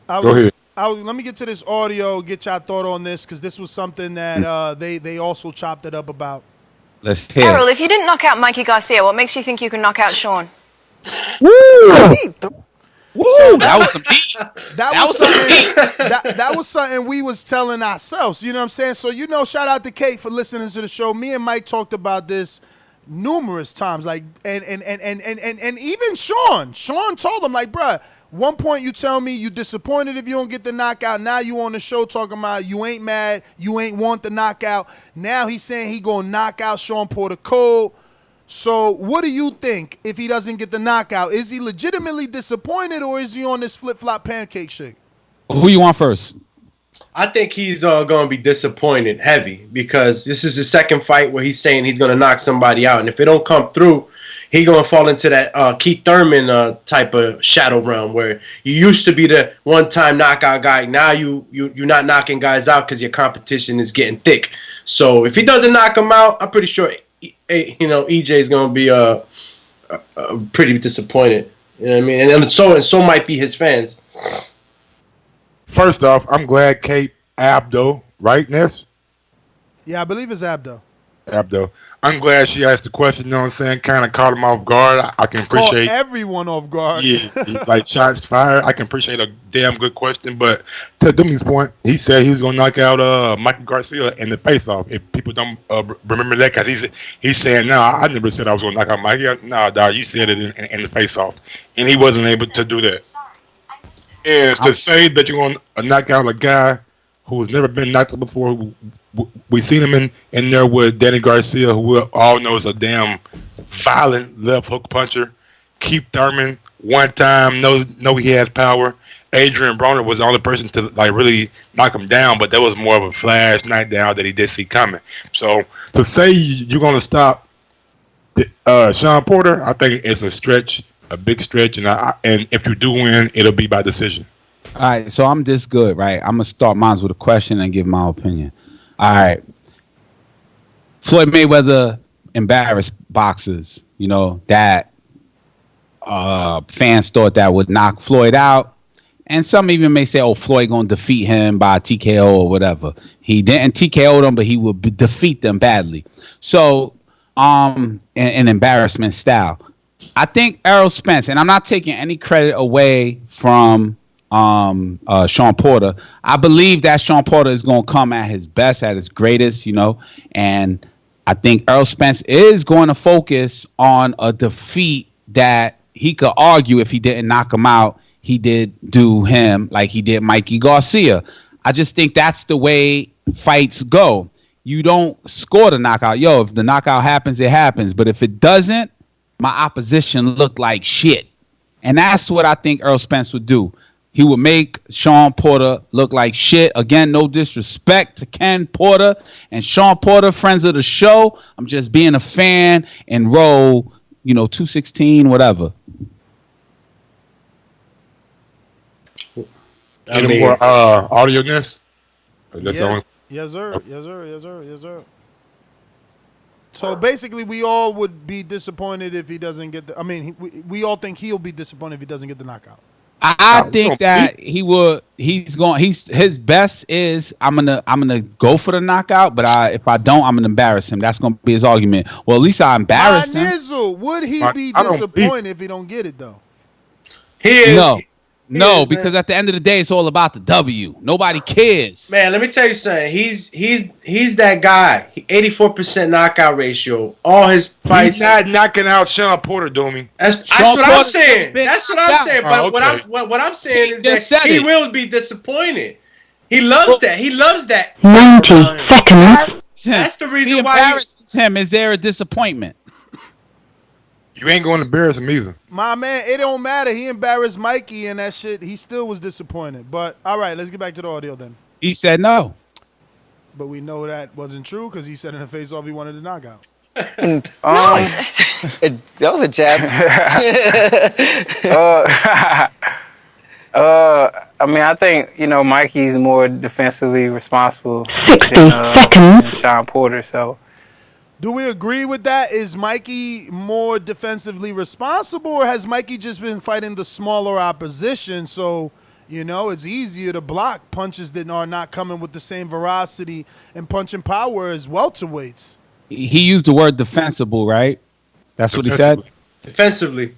ahead. Let me get to this audio, get y'all thought on this, because this was something that they also chopped it up about. Let's hear. Errol, if you didn't knock out Mikey Garcia, what makes you think you can knock out Shawn? Woo! So that was some heat. That was something we was telling ourselves. You know what I'm saying? So, you know, shout out to Kate for listening to the show. Me and Mike talked about this numerous times. Like, and even Shawn told him, like, bruh, one point you tell me you disappointed if you don't get the knockout. Now you on the show talking about you ain't mad, you ain't want the knockout. Now he's saying he gonna knock out Shawn Porter cold. So what do you think if he doesn't get the knockout? Is he legitimately disappointed or is he on this flip-flop pancake shake? Who you want first? I think he's going to be disappointed heavy because this is his second fight where he's saying he's going to knock somebody out. And if it don't come through, he going to fall into that Keith Thurman type of shadow realm where you used to be the one-time knockout guy. Now you're not knocking guys out because your competition is getting thick. So if he doesn't knock him out, I'm pretty sure EJ is going to be pretty disappointed. You know what I mean? And so might be his fans. First off, I'm glad Kate Abdo, right, Ness? Yeah, I believe it's Abdo. Abdo. I'm glad she asked the question, you know what I'm saying? Kind of caught him off guard. I can Caught appreciate everyone off guard. Yeah, like shots fired. I can appreciate a damn good question, but to Doomy's point, he said he was gonna knock out Mikey Garcia in the face-off. If people don't remember that, because he's saying, "No, I never said I was gonna knock out Mikey. No, dog, you said it in the face-off," and he wasn't able to do that. And to say that you're gonna knock out a guy who's never been knocked out before, we seen him in there with Danny Garcia, who we all know is a damn violent left hook puncher. Keith Thurman, one time, know he has power. Adrian Broner was the only person to like really knock him down, but that was more of a flash knockdown that he did see coming. So to say you're gonna stop Shawn Porter, I think it's a stretch, a big stretch, and if you do win, it'll be by decision. All right, so I'm this good, right? I'm gonna start mine with a question and give my opinion. All right, Floyd Mayweather embarrassed boxers. You know that fans thought that would knock Floyd out, and some even may say, "Oh, Floyd gonna defeat him by TKO or whatever." He didn't TKO them, but he would defeat them badly. So, in embarrassment style, I think Errol Spence, and I'm not taking any credit away from Shawn Porter. I believe that Shawn Porter is going to come at his best, at his greatest, you know, and I think Errol Spence is going to focus on a defeat that he could argue if he didn't knock him out, he did do him like he did Mikey Garcia. I just think that's the way fights go. You don't score the knockout. Yo, if the knockout happens, it happens. But if it doesn't, my opposition looked like shit. And that's what I think Errol Spence would do. He would make Shawn Porter look like shit. Again, no disrespect to Ken Porter and Shawn Porter, friends of the show. I'm just being a fan and roll, 216, whatever. Any more audio in this? Yes, sir. So basically, we all would be disappointed if he doesn't get the. We all think he'll be disappointed if he doesn't get the knockout. I think that he would. His best is I'm gonna go for the knockout, but if I don't, I'm gonna embarrass him. That's gonna be his argument. Well, at least I embarrassed him. Nizzle, would he be disappointed if he don't get it though? He is. No, because at the end of the day, it's all about the W. Nobody cares. Man, let me tell you something. He's that guy. 84% knockout ratio. All his fights. He's not knocking out Shawn Porter, Doomy. That's what I'm saying. That's what I'm saying. But what I'm saying is that he will be disappointed. He loves that. He loves that. 90 seconds. That's the reason he why embarrasses him. Is there a disappointment? You ain't going to embarrass him either. My man, it don't matter. He embarrassed Mikey and that shit. He still was disappointed. But all right, let's get back to the audio then. He said no. But we know that wasn't true because he said in the face-off he wanted to knock out. That was a jab. I think, Mikey's more defensively responsible 60 seconds. than Shawn Porter, so. Do we agree with that? Is Mikey more defensively responsible, or has Mikey just been fighting the smaller opposition? So, it's easier to block punches that are not coming with the same veracity and punching power as welterweights. He used the word defensible, right? That's what he said? Defensively.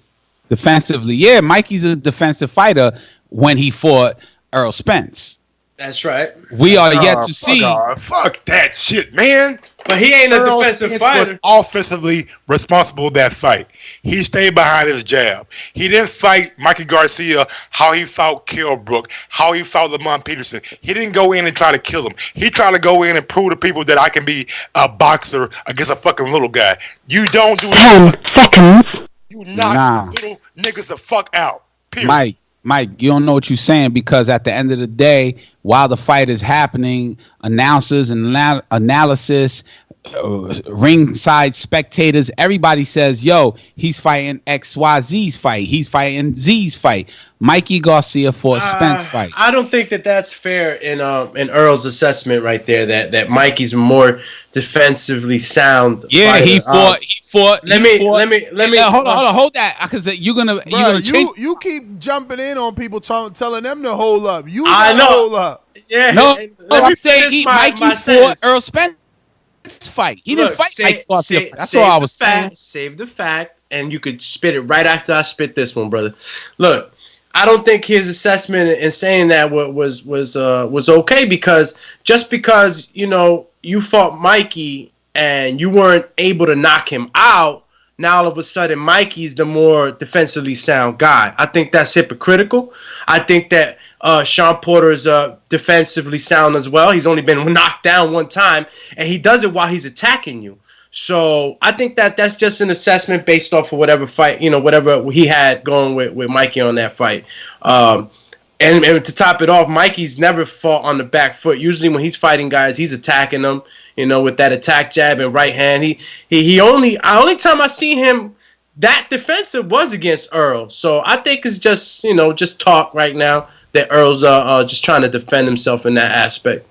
Yeah, Mikey's a defensive fighter when he fought Errol Spence. That's right. We are yet to see. Fuck that shit, man. But he ain't Errol a defensive Spence fighter. Was offensively responsible that fight. He stayed behind his jab. He didn't fight Mikey Garcia how he fought Kell Brook, how he fought Lamont Peterson. He didn't go in and try to kill him. He tried to go in and prove to people that I can be a boxer against a fucking little guy. You don't do 10 seconds. You knock little niggas the fuck out. Period. Mike, you don't know what you're saying, because at the end of the day, while the fight is happening, announcers and analysis, ringside spectators, everybody says, yo, he's fighting XYZ's fight. He's fighting Z's fight. Mikey Garcia fought Spence fight. I don't think that's fair in Earl's assessment right there, that Mikey's more defensively sound. Yeah, fighter. He fought. Let me hold that, because you're gonna change. You keep jumping in on people telling them to hold up. You I gotta know. hold up. Yeah. No, I'm saying Mikey fought Errol Spence Spence fight. He didn't fight Mike Garcia. That's all I was saying. Save the fact, and you could spit it right after I spit this one, brother. Look, I don't think his assessment in saying that was okay, because just because you fought Mikey and you weren't able to knock him out, now all of a sudden Mikey's the more defensively sound guy. I think that's hypocritical. I think that Shawn Porter is defensively sound as well. He's only been knocked down one time, and he does it while he's attacking you. So I think that's just an assessment based off of whatever fight, whatever he had going with Mikey on that fight. And to top it off, Mikey's never fought on the back foot. Usually when he's fighting guys, he's attacking them, with that attack jab and right hand. He only time I see him that defensive was against Errol. So I think it's just, just talk right now that Earl's just trying to defend himself in that aspect.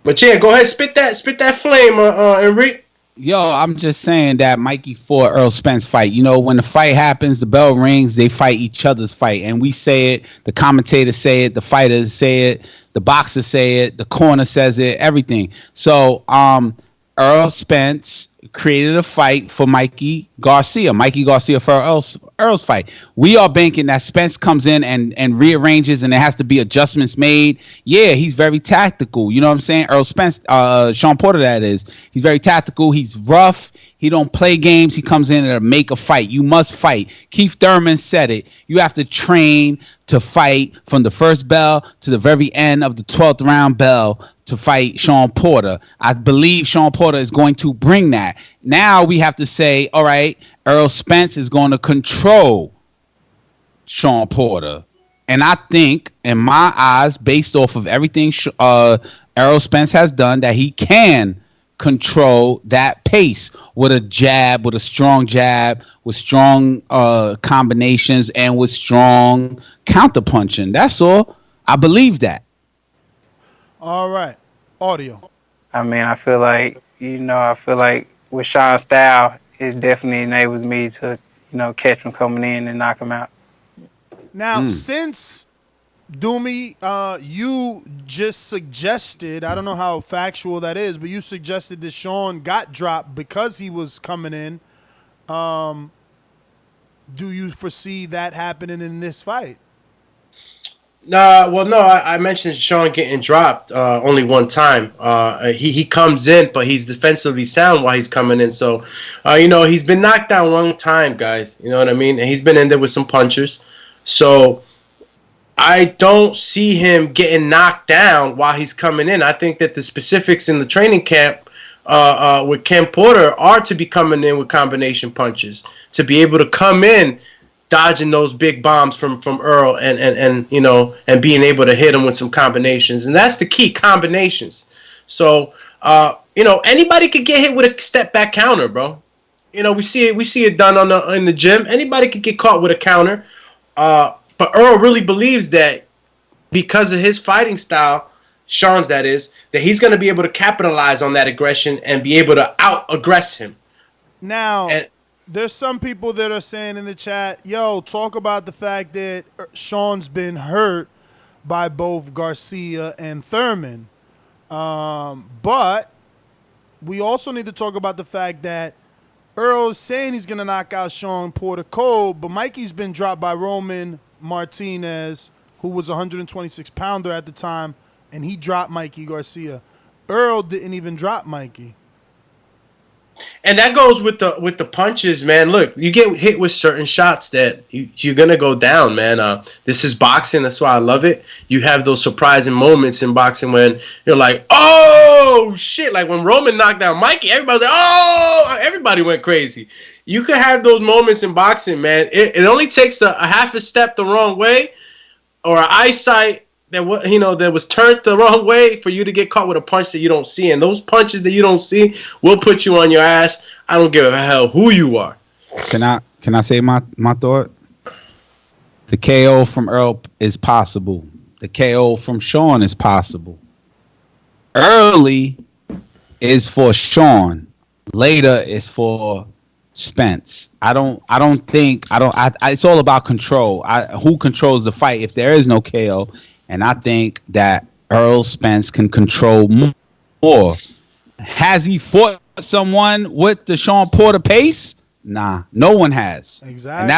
But yeah, go ahead, spit that flame, Enrique. Yo, I'm just saying that Mikey fought Errol Spence fight. When the fight happens, the bell rings, they fight each other's fight. And we say it, the commentators say it, the fighters say it, the boxers say it, the corner says it, everything. So Errol Spence created a fight for Mikey Garcia for Earl's fight. We are banking that Spence comes in and rearranges, and there has to be adjustments made. Yeah, he's very tactical. You know what I'm saying? Errol Spence, Shawn Porter, that is. He's very tactical. He's rough. He don't play games. He comes in to make a fight. You must fight. Keith Thurman said it. You have to train to fight from the first bell to the very end of the 12th round bell to fight Shawn Porter. I believe Shawn Porter is going to bring that. Now we have to say, all right, Errol Spence is going to control Shawn Porter. And I think, in my eyes, based off of everything Errol Spence has done, that he can control that pace with a jab, with a strong jab, with strong combinations, and with strong counterpunching. That's all. I believe that. All right. Audio. I mean, I feel like with Sean's style, it definitely enables me to, catch him coming in and knock him out. Now, since Doomy, you just suggested, I don't know how factual that is, but you suggested that Shawn got dropped because he was coming in. Do you foresee that happening in this fight? No, I mentioned Shawn getting dropped only one time. He comes in, but he's defensively sound while he's coming in. So, he's been knocked down one time, guys. You know what I mean? And he's been in there with some punchers. So I don't see him getting knocked down while he's coming in. I think that the specifics in the training camp with Ken Porter are to be coming in with combination punches, to be able to come in dodging those big bombs from Earl and being able to hit him with some combinations. And that's the key, combinations. So, anybody could get hit with a step back counter, bro. We see it done in the gym. Anybody could get caught with a counter. But Earl really believes that because of his fighting style, Shawn's that is, that he's going to be able to capitalize on that aggression and be able to out-aggress him. Now, there's some people that are saying in the chat, yo, talk about the fact that Shawn's been hurt by both Garcia and Thurman. But we also need to talk about the fact that Earl's saying he's going to knock out Shawn Porter cold, but Mikey's been dropped by Roman Martinez, who was a 126-pounder at the time, and he dropped Mikey Garcia. Earl didn't even drop Mikey. And that goes with the punches, man. Look, you get hit with certain shots that you're going to go down, man. This is boxing. That's why I love it. You have those surprising moments in boxing when you're like, oh, shit. Like when Roman knocked down Mikey, everybody's like, oh, everybody went crazy. You could have those moments in boxing, man. It only takes a half a step the wrong way or an eyesight that was turned the wrong way for you to get caught with a punch that you don't see. And those punches that you don't see will put you on your ass. I don't give a hell who you are. Can I say my thought? The KO from Earl is possible. The KO from Shawn is possible. Early is for Shawn. Later is for Spence. It's all about control. Who controls the fight if there is no KO? And I think that Errol Spence can control more. Has he fought someone with the Shawn Porter pace? Nah, no one has. Exactly. And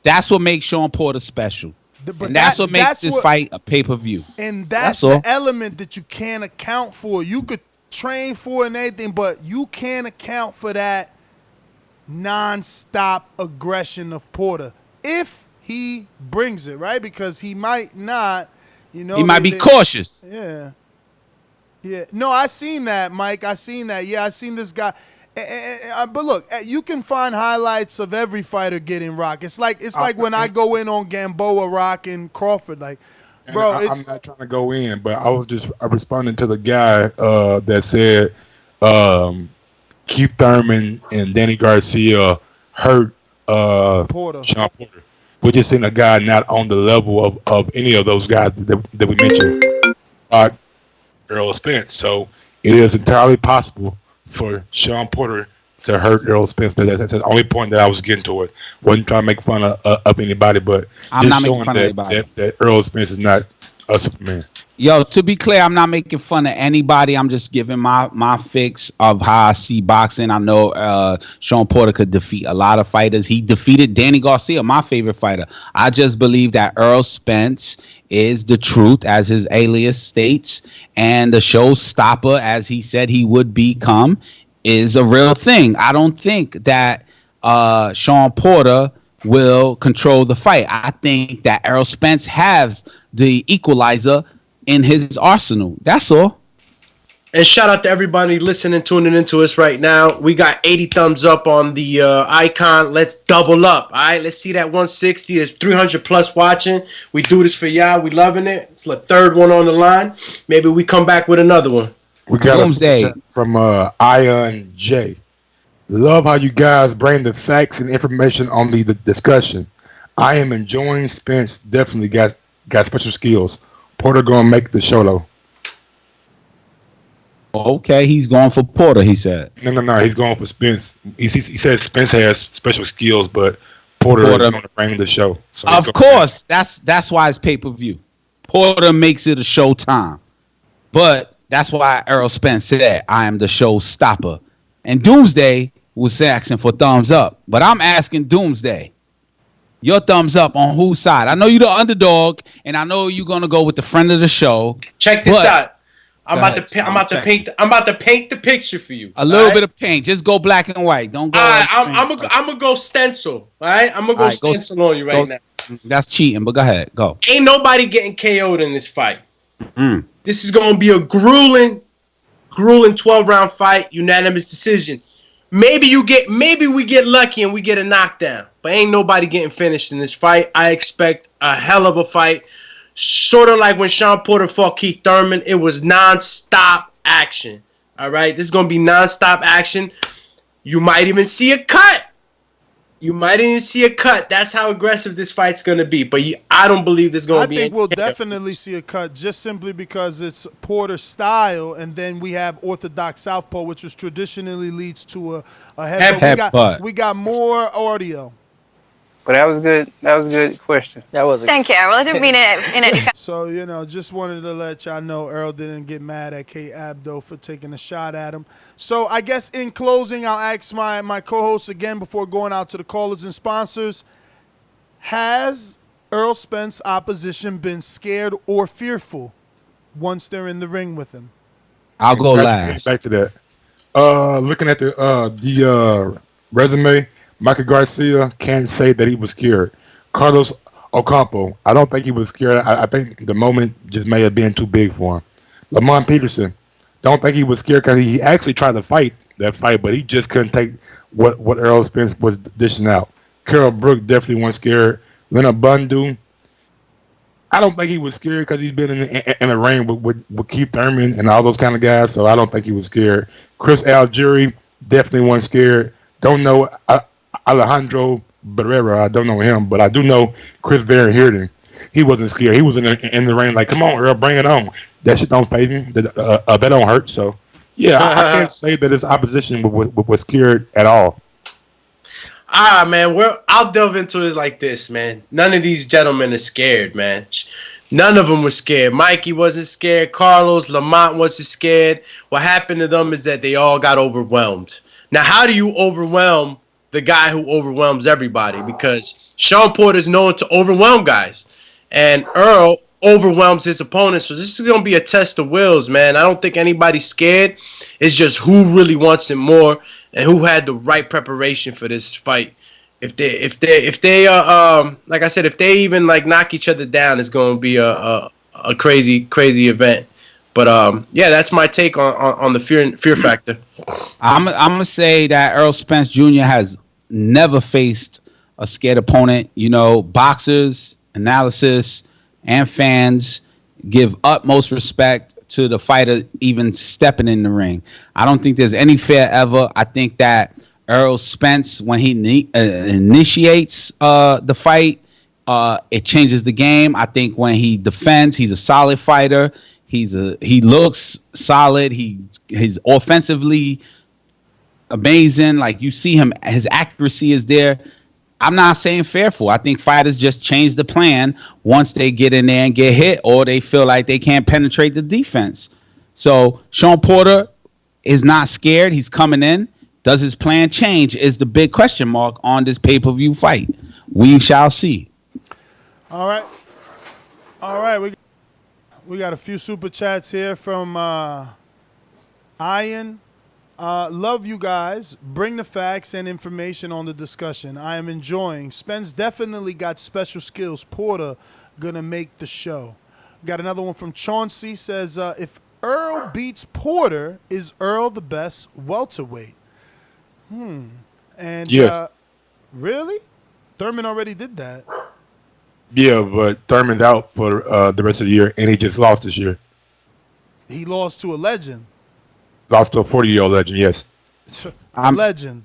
that's what makes Shawn Porter special. And that's what makes this fight a pay-per-view. And that's the element that you can't account for. You could train for and anything, but you can't account for that non-stop aggression of Porter if he brings it, right? Because he might not, you know. He might be cautious. Yeah. Yeah. No, I seen that, Mike. I seen that. Yeah, I seen this guy. But look, you can find highlights of every fighter getting rocked. It's like when I go in on Gamboa rocking Crawford. Like, bro, I'm not trying to go in, but I was just responding to the guy that said Keith Thurman and Danny Garcia hurt Shawn Porter. We're just seeing a guy not on the level of any of those guys that we mentioned. Errol Spence. So it is entirely possible for Shawn Porter to hurt Errol Spence. That's the only point that I was getting to it. Wasn't trying to make fun of anybody, but I'm just not showing making fun of anybody. that Errol Spence is not a Superman. Yo, to be clear, I'm not making fun of anybody. I'm just giving my fix of how I see boxing. I know Shawn Porter could defeat a lot of fighters. He defeated Danny Garcia, my favorite fighter. I just believe that Errol Spence is the truth, as his alias states, and the showstopper, as he said he would become, is a real thing. I don't think that Shawn Porter will control the fight. I think that Errol Spence has the equalizer in his arsenal. That's all. And shout out to everybody listening, tuning into us right now. We got 80 thumbs up on the icon. Let's double up. All right, let's see that 160. There's 300 plus watching. We do this for y'all. We loving it. It's the third one on the line. Maybe we come back with another one. We got a from Ion J. Love how you guys bring the facts and information on the discussion. I am enjoying Spence. Definitely got special skills. Porter gonna make the show though. Okay, he's going for Porter, he said. No. He's going for Spence. He said Spence has special skills, but Porter is going to bring the show. So of course, that's why it's pay-per-view. Porter makes it a showtime. But that's why Errol Spence said, I am the show stopper. And Doomsday was asking for thumbs up. But I'm asking Doomsday, your thumbs up on whose side? I know you're the underdog, and I know you're going to go with the friend of the show. Check this out. I'm about to paint the picture for you. A little bit of paint. Just go black and white. Don't go. I'm gonna go stencil. All right, I'm gonna go stencil on you right now. That's cheating, but go ahead. Go. Ain't nobody getting KO'd in this fight. This is gonna be a grueling 12-round fight, unanimous decision. Maybe we get lucky and we get a knockdown, but ain't nobody getting finished in this fight. I expect a hell of a fight. Sort of like when Shawn Porter fought Keith Thurman, it was non-stop action. All right, this is going to be non-stop action. You might even see a cut. That's how aggressive this fight's going to be. But I don't believe there's going to be. I think we'll definitely see a cut just simply because it's Porter's style, and then we have orthodox southpaw, which was traditionally leads to a headbutt. We got more audio. But that was good. That was a good question. Thank you, Errol. I didn't mean it in any kind. So, just wanted to let y'all know Errol didn't get mad at K Abdo for taking a shot at him. So, I guess in closing, I'll ask my co-hosts again before going out to the callers and sponsors. Has Errol Spence opposition been scared or fearful once they're in the ring with him? I'll go last. Back to that. Looking at the resume, Michael Garcia can't say that he was scared. Carlos Ocampo, I don't think he was scared. I think the moment just may have been too big for him. Lamont Peterson, don't think he was scared because he actually tried to fight that fight, but he just couldn't take what Errol Spence was dishing out. Carol Brook definitely wasn't scared. Leonard Bundu, I don't think he was scared because he's been in a ring with Keith Thurman and all those kind of guys, so I don't think he was scared. Chris Algieri definitely wasn't scared. Don't know Alejandro Barrera, I don't know him, but I do know Chris Van Heerden. He wasn't scared. He was in the ring like, come on, Earl, bring it on. That shit don't faze me. That don't hurt. So, yeah, I can't say that his opposition was scared at all. Man, I'll delve into it like this, man. None of these gentlemen are scared, man. None of them were scared. Mikey wasn't scared. Carlos, Lamont wasn't scared. What happened to them is that they all got overwhelmed. Now, how do you overwhelm the guy who overwhelms everybody? Because Shawn Porter is known to overwhelm guys. And Earl overwhelms his opponents. So this is going to be a test of wills, man. I don't think anybody's scared. It's just who really wants it more and who had the right preparation for this fight. If they like I said, if they even like knock each other down, it's going to be a crazy event. But yeah, that's my take on the fear factor. I'm gonna say that Errol Spence Jr. has never faced a scared opponent. You know, boxers, analysis, and fans give utmost respect to the fighter even stepping in the ring. I don't think there's any fear ever. I think that Errol Spence, when he initiates the fight, it changes the game. I think when he defends, he's a solid fighter. He looks solid. He's offensively amazing. Like, you see him, his accuracy is there. I'm not saying fearful. I think fighters just change the plan once they get in there and get hit, or they feel like they can't penetrate the defense. So Shawn Porter is not scared. He's coming in. Does his plan change is the big question mark on this pay-per-view fight. We shall see. All right. We got a few super chats here from Ian. Love you guys. Bring the facts and information on the discussion. I am enjoying. Spence definitely got special skills. Porter gonna make the show. Got another one from Chauncey. Says, if Earl beats Porter, is Earl the best welterweight? And yes. Really? Thurman already did that. Yeah, but Thurman's out for the rest of the year, and he just lost this year. He lost to a legend. Lost to a 40-year-old legend, yes. Legend.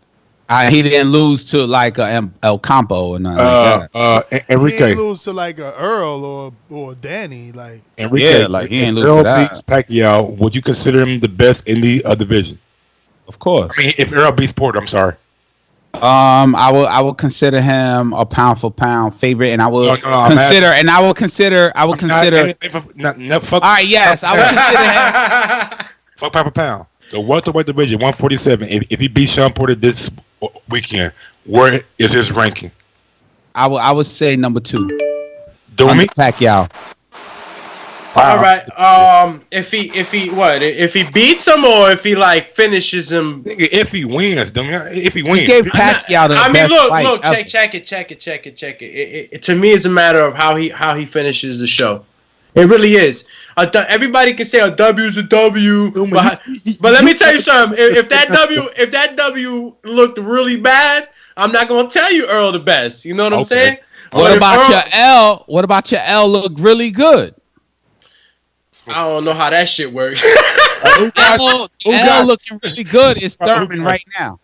He didn't lose to like a El Campo or nothing like that. Enrique. He didn't lose to like a Earl or Danny. Like Enrique. Yeah, like he ain't lose Earl to that. beats Pacquiao, would you consider him the best in the division? Of course. I mean, if Earl beats Porter, I'm sorry. I will consider him a pound for pound favorite, and I will consider. All right, yes, I will consider him. Fuck pound for pound. The welterweight division, 147. If he beats Shawn Porter this weekend, where is his ranking? I would say number 2. Domi Pacquiao. All right. If he beats him, or if he like finishes him. If he wins, if he wins. He gave Pacquiao the best fight look, ever. check it. To me, it's a matter of how he finishes the show. It really is. Everybody can say a W is a W, but let me tell you something. If that W looked really bad, I'm not gonna tell you Earl the best. You know what I'm saying? What about your L? What about your L? Look really good. I don't know how that shit works. L looking really good is Thurman right now.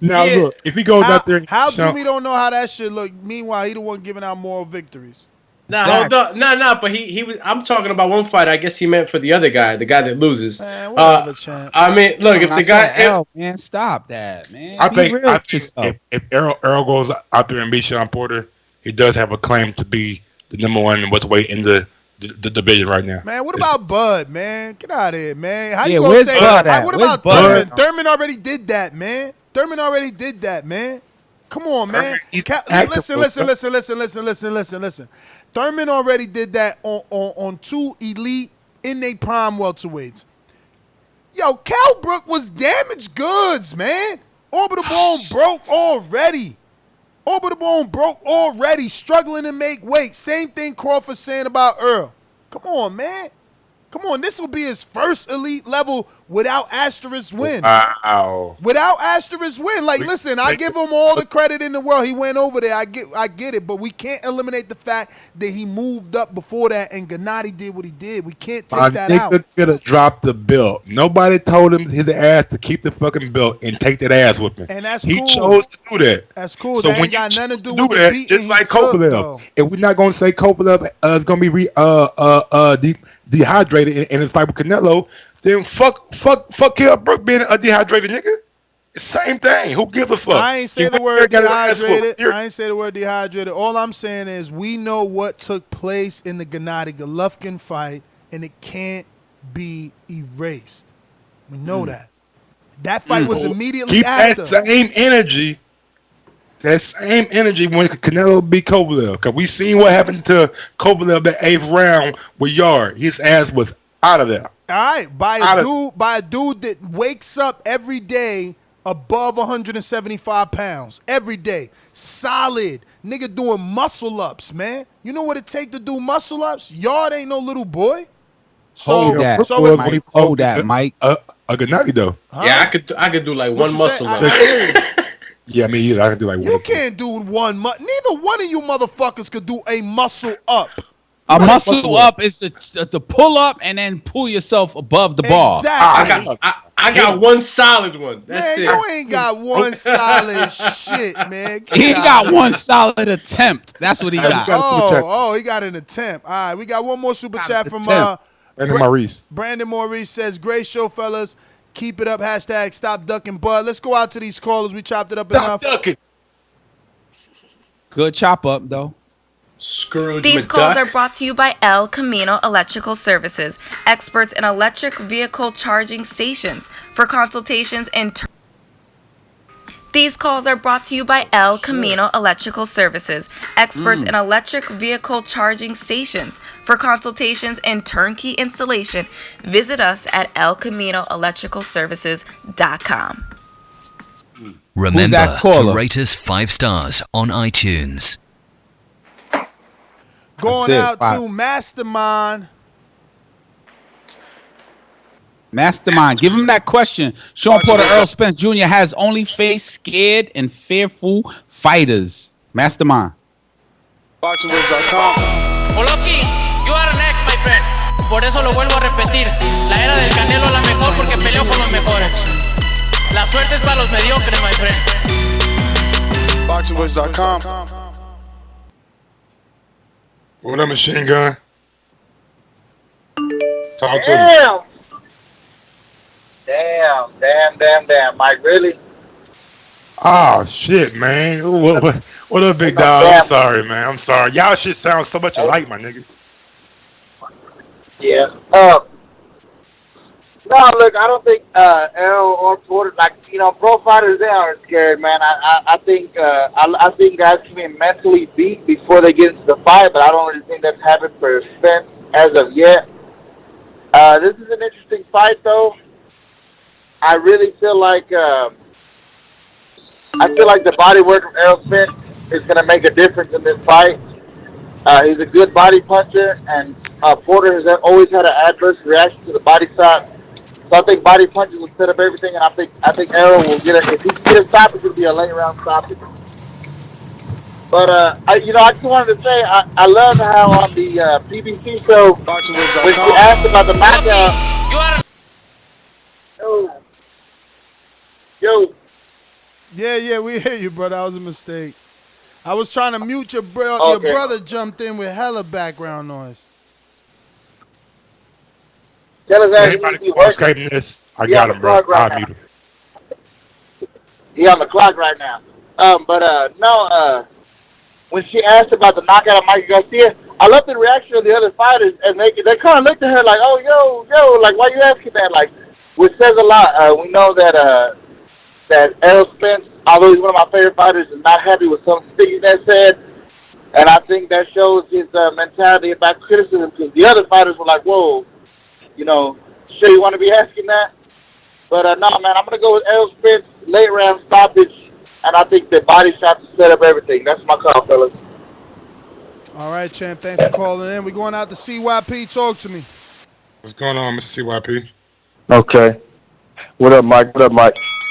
Now look, if he goes out there, how come we don't know how that shit look? Meanwhile, he the one giving out moral victories. Hold on. But he was. I'm talking about one fight. I guess he meant for the other guy, the guy that loses. Man, whatever, champ. I mean, look, if the guy, man, stop that, man. I think if Errol goes out there and beats Shawn Porter, he does have a claim to be the number one welterweight in the division right now. Man, what about Bud, man? Get out of here, man. How Yeah, you gonna where's say Bud that? at? What Where's about Bud? Thurman? Thurman already did that, man. Come on, man. Listen. Thurman already did that on 2 elite in their prime welterweights. Yo, Cal Brook was damaged goods, man. Orbital bone broke already. Struggling to make weight. Same thing Crawford saying about Earl. Come on, man. This will be his first elite level without asterisk win. Wow. Without asterisk win. Like, listen, I give him all the credit in the world. He went over there. I get it, but we can't eliminate the fact that he moved up before that and Gennady did what he did. We can't take that out. Nigga could have dropped the belt. Nobody told him his ass to keep the fucking belt and take that ass whipping. And that's he cool. He chose to do that. That's cool. So that when ain't got nothing to do with that, the beating just like he took, Kovalev. If we're not gonna say Kovalev is gonna be dehydrated in his fight with Canelo, then fuck Kell Brook being a dehydrated nigga. Same thing. Who gives a fuck? I ain't say the word dehydrated. I ain't say the word dehydrated. All I'm saying is we know what took place in the Gennady Golovkin fight, and it can't be erased. We know that. That fight was immediately after. That same energy. That same energy when Canelo beat Kovalev. Because we seen what happened to Kovalev that 8th round with Yard. His ass was out of there. All right, by a dude that wakes up every day above 175 pounds. Every day. Solid. Nigga doing muscle ups, man. You know what it take to do muscle ups? Yard ain't no little boy. So, hold that, Mike. A Gennady though. Huh? Yeah, I could do like one muscle up. Yeah, me either. I can do like one. You can't do one. Neither one of you motherfuckers could do a muscle up. A muscle up is to pull up and then pull yourself above the bar. Exactly. I got one solid one. That's man, you ain't got one solid shit, man. He got one solid attempt. That's what he got. He got an attempt. All right, we got one more super chat from Brandon Maurice. Brandon Maurice says, great show, fellas. Keep it up. # stop ducking Bud. Let's go out to these callers. We chopped it up enough. Stop ducking. Good chop up, though. These calls are brought to you by El Camino Electrical Services, experts in electric vehicle charging stations. For consultations and These calls are brought to you by El Camino Electrical Services, experts in electric vehicle charging stations. For consultations and turnkey installation, visit us at elcaminoelectricalservices.com. Remember to rate us 5 stars on iTunes. Going out to Mastermind. Mastermind, give him that question. Shawn Porter, Errol Spence Jr. has only faced scared and fearful fighters. Mastermind. BoxingWords.com. Oloki, you are next, my friend. Por eso lo vuelvo a repetir. La era del Canelo es la mejor porque peleó con los mejores. La suerte es para los mediocres, my friend. BoxingWords.com. What up, Machine Gun? Talk to me. Damn, Mike, really? Oh, shit, man. What up, big dog? I'm sorry, man. I'm sorry. Y'all shit sounds so much alike, my nigga. Yeah. No, look, I don't think Errol or Porter, pro fighters, they aren't scared, man. I think guys can be mentally beat before they get into the fight, but I don't really think that's happened for Spence as of yet. This is an interesting fight, though. I really feel like the body work of Errol Spence is going to make a difference in this fight. He's a good body puncher, and Porter has always had an adverse reaction to the body shot. So I think body punches will set up everything, and I think Errol will get it. If he gets a stoppage, it'll be a late round stoppage. But I just wanted to say I love how on the PBC show when she asked about the knockout. Yo. Yeah, we hear you, brother. That was a mistake. I was trying to mute your brother. Okay. Your brother jumped in with hella background noise. Tell us that anybody Skyping this. I got him, bro. I'll mute him. He on the clock right now. When she asked about the knockout of Mikey Garcia, I love the reaction of the other fighters, and they kind of looked at her like, oh, yo, like, why you asking that? Like, which says a lot. We know that Errol Spence, although he's one of my favorite fighters, is not happy with some things that said, and I think that shows his mentality about criticism, because the other fighters were like, whoa, sure you want to be asking that? But no, man, I'm going to go with Errol Spence, late round stoppage, and I think the body shots will set up everything. That's my call, fellas. All right, champ. Thanks for calling in. We're going out to CYP. Talk to me. What's going on, Mr. CYP? Okay. What up, Mike?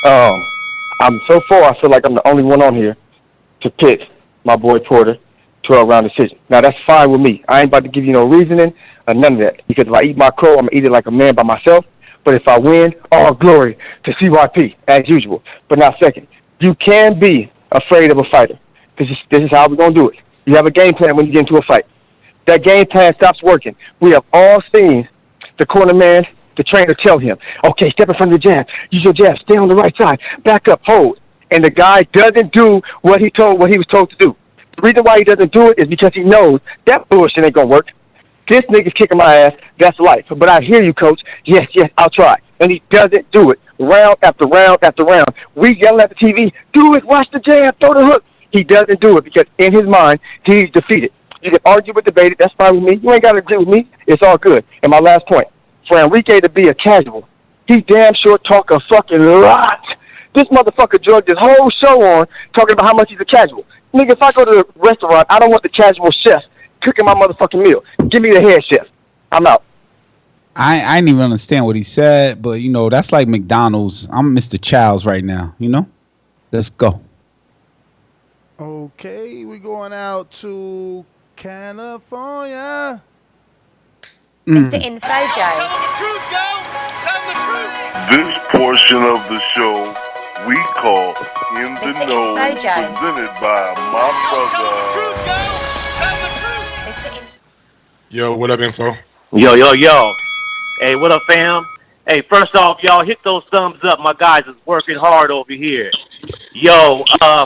I'm so far, I feel like I'm the only one on here to pit my boy Porter 12-round decision. Now, that's fine with me. I ain't about to give you no reasoning or none of that. Because if I eat my crow, I'm going to eat it like a man by myself. But if I win, all glory to CYP, as usual. But now, second, you can be afraid of a fighter. This is how we're going to do it. You have a game plan when you get into a fight. That game plan stops working. We have all seen the corner man The trainer tell him, okay, step in front of the jab. Use your jab. Stay on the right side. Back up. Hold. And the guy doesn't do what he was told to do. The reason why he doesn't do it is because he knows that bullshit ain't going to work. This nigga's kicking my ass. That's life. But I hear you, coach. Yes, I'll try. And he doesn't do it. Round after round after round. We yell at the TV, do it, watch the jab, throw the hook. He doesn't do it because in his mind, he's defeated. You can argue with debate it. That's fine with me. You ain't got to agree with me. It's all good. And my last point, for Enrique to be a casual, he damn sure talk a fucking lot. This motherfucker drugged his whole show on talking about how much he's a casual. Nigga, if I go to a restaurant, I don't want the casual chef cooking my motherfucking meal. Give me the head chef. I'm out. I didn't even understand what he said, but, you know, that's like McDonald's. I'm Mr. Childs right now, you know? Let's go. Okay, we going out to California. Mr. Info Joe. This portion of the show we call In the Mr. Know, Info Joe. presented by my brother. Yo, what up, Info? Yo. Hey, what up, fam? Hey, first off, y'all hit those thumbs up. My guys is working hard over here. Yo,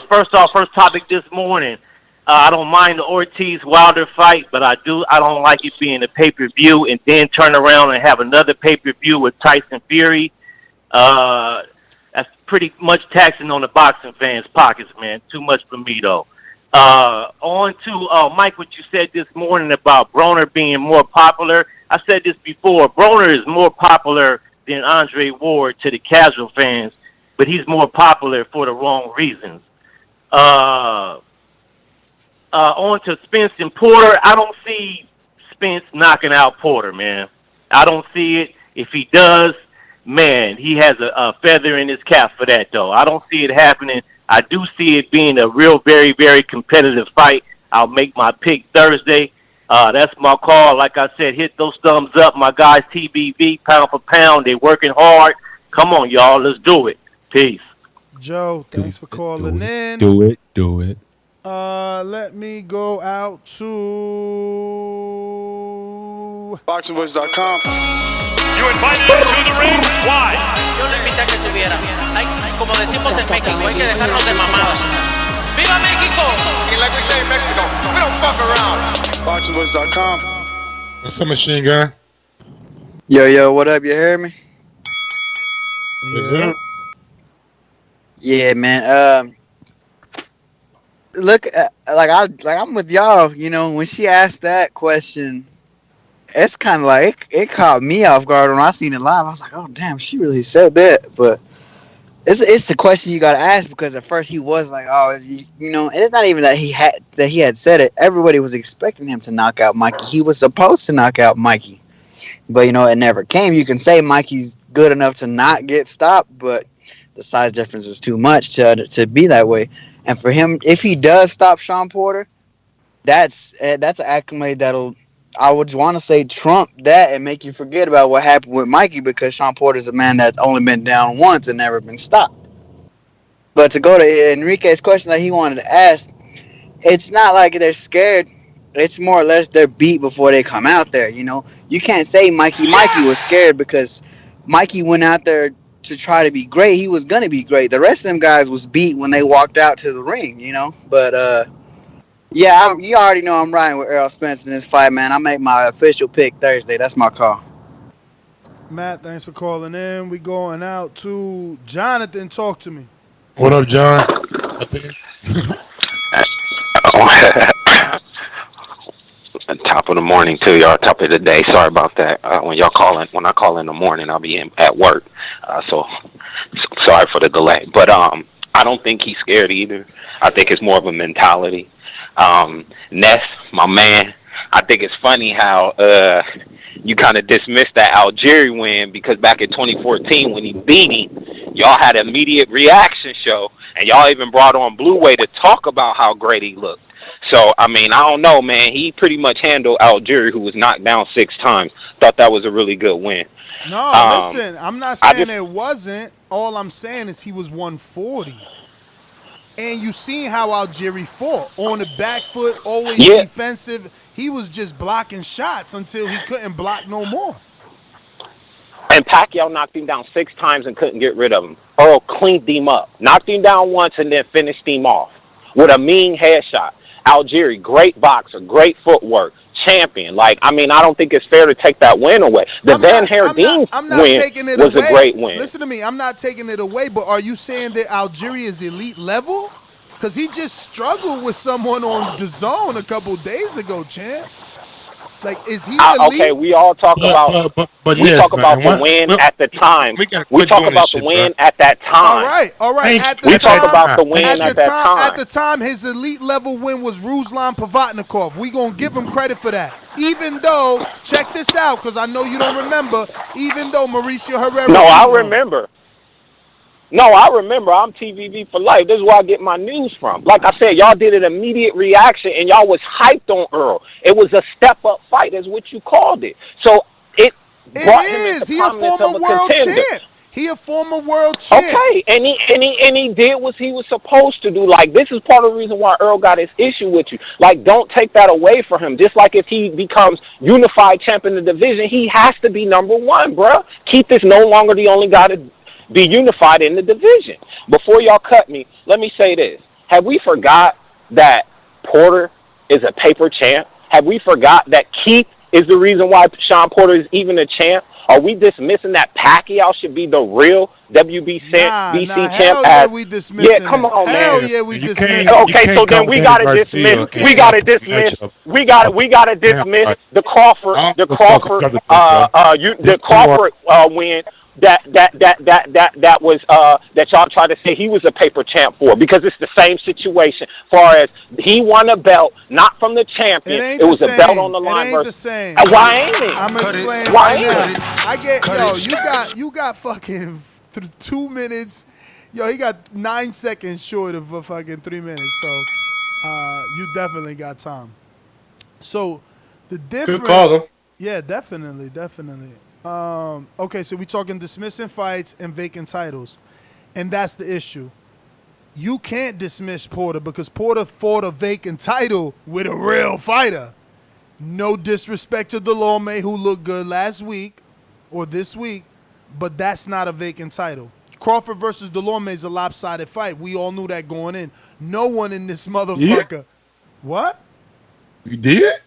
first topic this morning. I don't mind the Ortiz-Wilder fight, but I don't like it being a pay-per-view and then turn around and have another pay-per-view with Tyson Fury. That's pretty much taxing on the boxing fans' pockets, man. Too much for me, though. On to, Mike, what you said this morning about Broner being more popular. I said this before. Broner is more popular than Andre Ward to the casual fans, but he's more popular for the wrong reasons. On to Spence and Porter. I don't see Spence knocking out Porter, man. I don't see it. If he does, man, he has a feather in his cap for that, though. I don't see it happening. I do see it being a real, very, very competitive fight. I'll make my pick Thursday. That's my call. Like I said, hit those thumbs up. My guys, TBV, pound for pound. They're working hard. Come on, y'all. Let's do it. Peace. Joe, thanks for calling in. Do it. Let me go out to BoxingVoice.com. You invited him to the ring? Why? Yo le invité a que subiera. Como decimos en México, hay que dejarnos de mamadas. ¡Viva México! And like we say in Mexico, we don't fuck around. BoxingVoice.com. What's up, Machine Gun? Yo, what up? You hear me? Is it? Yeah, man. Look, I'm with y'all. You know, when she asked that question, it's kind of like it caught me off guard when I seen it live. I was like, oh damn, she really said that. But it's a question you got to ask, because at first he was like, oh, you know, and it's not even that he had said it. Everybody was expecting him to knock out Mikey. He was supposed to knock out Mikey, but you know, it never came. You can say Mikey's good enough to not get stopped, but the size difference is too much to be that way. And for him, if he does stop Shawn Porter, that's an accolade I would want to say trump that and make you forget about what happened with Mikey, because Shawn Porter's a man that's only been down once and never been stopped. But to go to Enrique's question that he wanted to ask, it's not like they're scared. It's more or less they're beat before they come out there, you know. You can't say Mikey was scared, because Mikey went out there to try to be great. He was going to be great. The rest of them guys was beat when they walked out to the ring, you know. But, yeah, you already know I'm riding with Errol Spence in this fight, man. I make my official pick Thursday. That's my call. Matt, thanks for calling in. We going out to Jonathan. Talk to me. What up, John? Top of the morning to y'all. Top of the day. Sorry about that. When I call in the morning, I'll be at work. So sorry for the delay. But I don't think he's scared either. I think it's more of a mentality. Ness, my man, I think it's funny how you kind of dismissed that Algieri win, because back in 2014 when he beat him, y'all had an immediate reaction show, and y'all even brought on Blue Way to talk about how great he looked. So, I mean, I don't know, man. He pretty much handled Algieri, who was knocked down 6 times. Thought that was a really good win. No, listen, I'm not saying it wasn't. All I'm saying is he was 140. And you seen how Algieri fought. On the back foot, always defensive. He was just blocking shots until he couldn't block no more. And Pacquiao knocked him down 6 times and couldn't get rid of him. Earl cleaned him up, knocked him down once, and then finished him off with a mean headshot. Algieri, great boxer, great footwork, champion. Like, I mean, I don't think it's fair to take that win away. The Van Herdeen win was a great win. Listen to me. I'm not taking it away, but are you saying that Algieri is elite level? Because he just struggled with someone on Dazn a couple days ago, champ. Like, is he elite? Okay, we all talk about the win at the time. We talk about the win at that time. All right. We talk about the win at that time. At the time, his elite level win was Ruslan Pavatnikov. We gonna give him credit for that. Even though, check this out, because I know you don't remember. Even though Mauricio Herrera. No, I remember. I'm TVV for life. This is where I get my news from. Like I said, y'all did an immediate reaction, and y'all was hyped on Earl. It was a step-up fight, is what you called it. So it brought him into He a former world champ. He a former world champ. Okay, and he did what he was supposed to do. Like, this is part of the reason why Earl got his issue with you. Like, don't take that away from him. Just like if he becomes unified champ in the division, he has to be number 1, bruh. Keith is no longer the only guy to be unified in the division. Before y'all cut me, let me say this. Have we forgot that Porter is a paper champ? Have we forgot that Keith is the reason why Shawn Porter is even a champ? Are we dismissing that Pacquiao should be the real WBC champ? Yeah, we dismissing come on, man. Hell yeah, we dismissing. Okay, so then we gotta dismiss. We gotta dismiss the Crawford win. That was that y'all tried to say he was a paper champ for, because it's the same situation. Far as he won a belt, not from the champion, it was a belt on the line. It ain't the same. Why ain't it? I'm explaining why right ain't now. I get you got fucking 2 minutes. He got 9 seconds short of a fucking 3 minutes. So you definitely got time. So the difference. Good call, though. Yeah, definitely. Okay, so we talking dismissing fights and vacant titles, and that's the issue. You can't dismiss Porter because Porter fought a vacant title with a real fighter. No disrespect to Delorme, who looked good last week or this week, but that's not a vacant title. Crawford versus Delorme is a lopsided fight. We all knew that going in. No one in this motherfucker. Yeah. What? You did?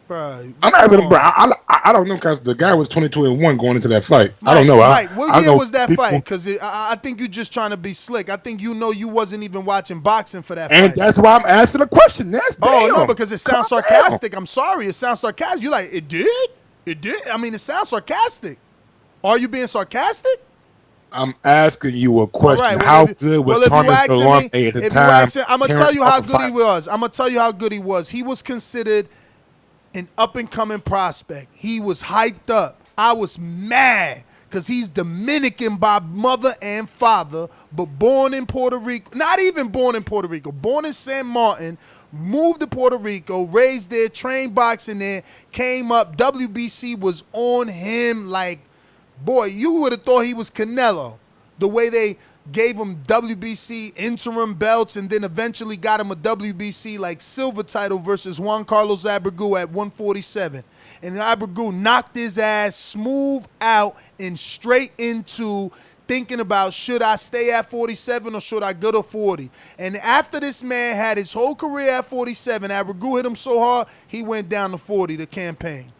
Bro, I'm asking, bro. I don't know, because the guy was 22-1 going into that fight. Mike, I don't know. Mike, what year was that fight? Because I think you're just trying to be slick. I think you wasn't even watching boxing for that fight. And that's why I'm asking the question. No, because it sounds sarcastic. I'm sorry. It sounds sarcastic. You're like, it did? It did? I mean, it sounds sarcastic. Are you being sarcastic? I'm asking you a question. Right, how good was Thomas Delorme at the time? I'm going to tell you how good he was. I'm going to tell you how good he was. He was considered an up-and-coming prospect. He was hyped up. I was mad because he's Dominican by mother and father, but born in Puerto Rico. Not even born in Puerto Rico. Born in San Martin, moved to Puerto Rico, raised there, trained boxing there, came up. WBC was on him like, boy, you would have thought he was Canelo. The way they gave him WBC interim belts and then eventually got him a WBC like silver title versus Juan Carlos Abreu at 147. And Abreu knocked his ass smooth out and straight into thinking about, should I stay at 47 or should I go to 40? And after this man had his whole career at 47, Abreu hit him so hard, he went down to 40 to campaign.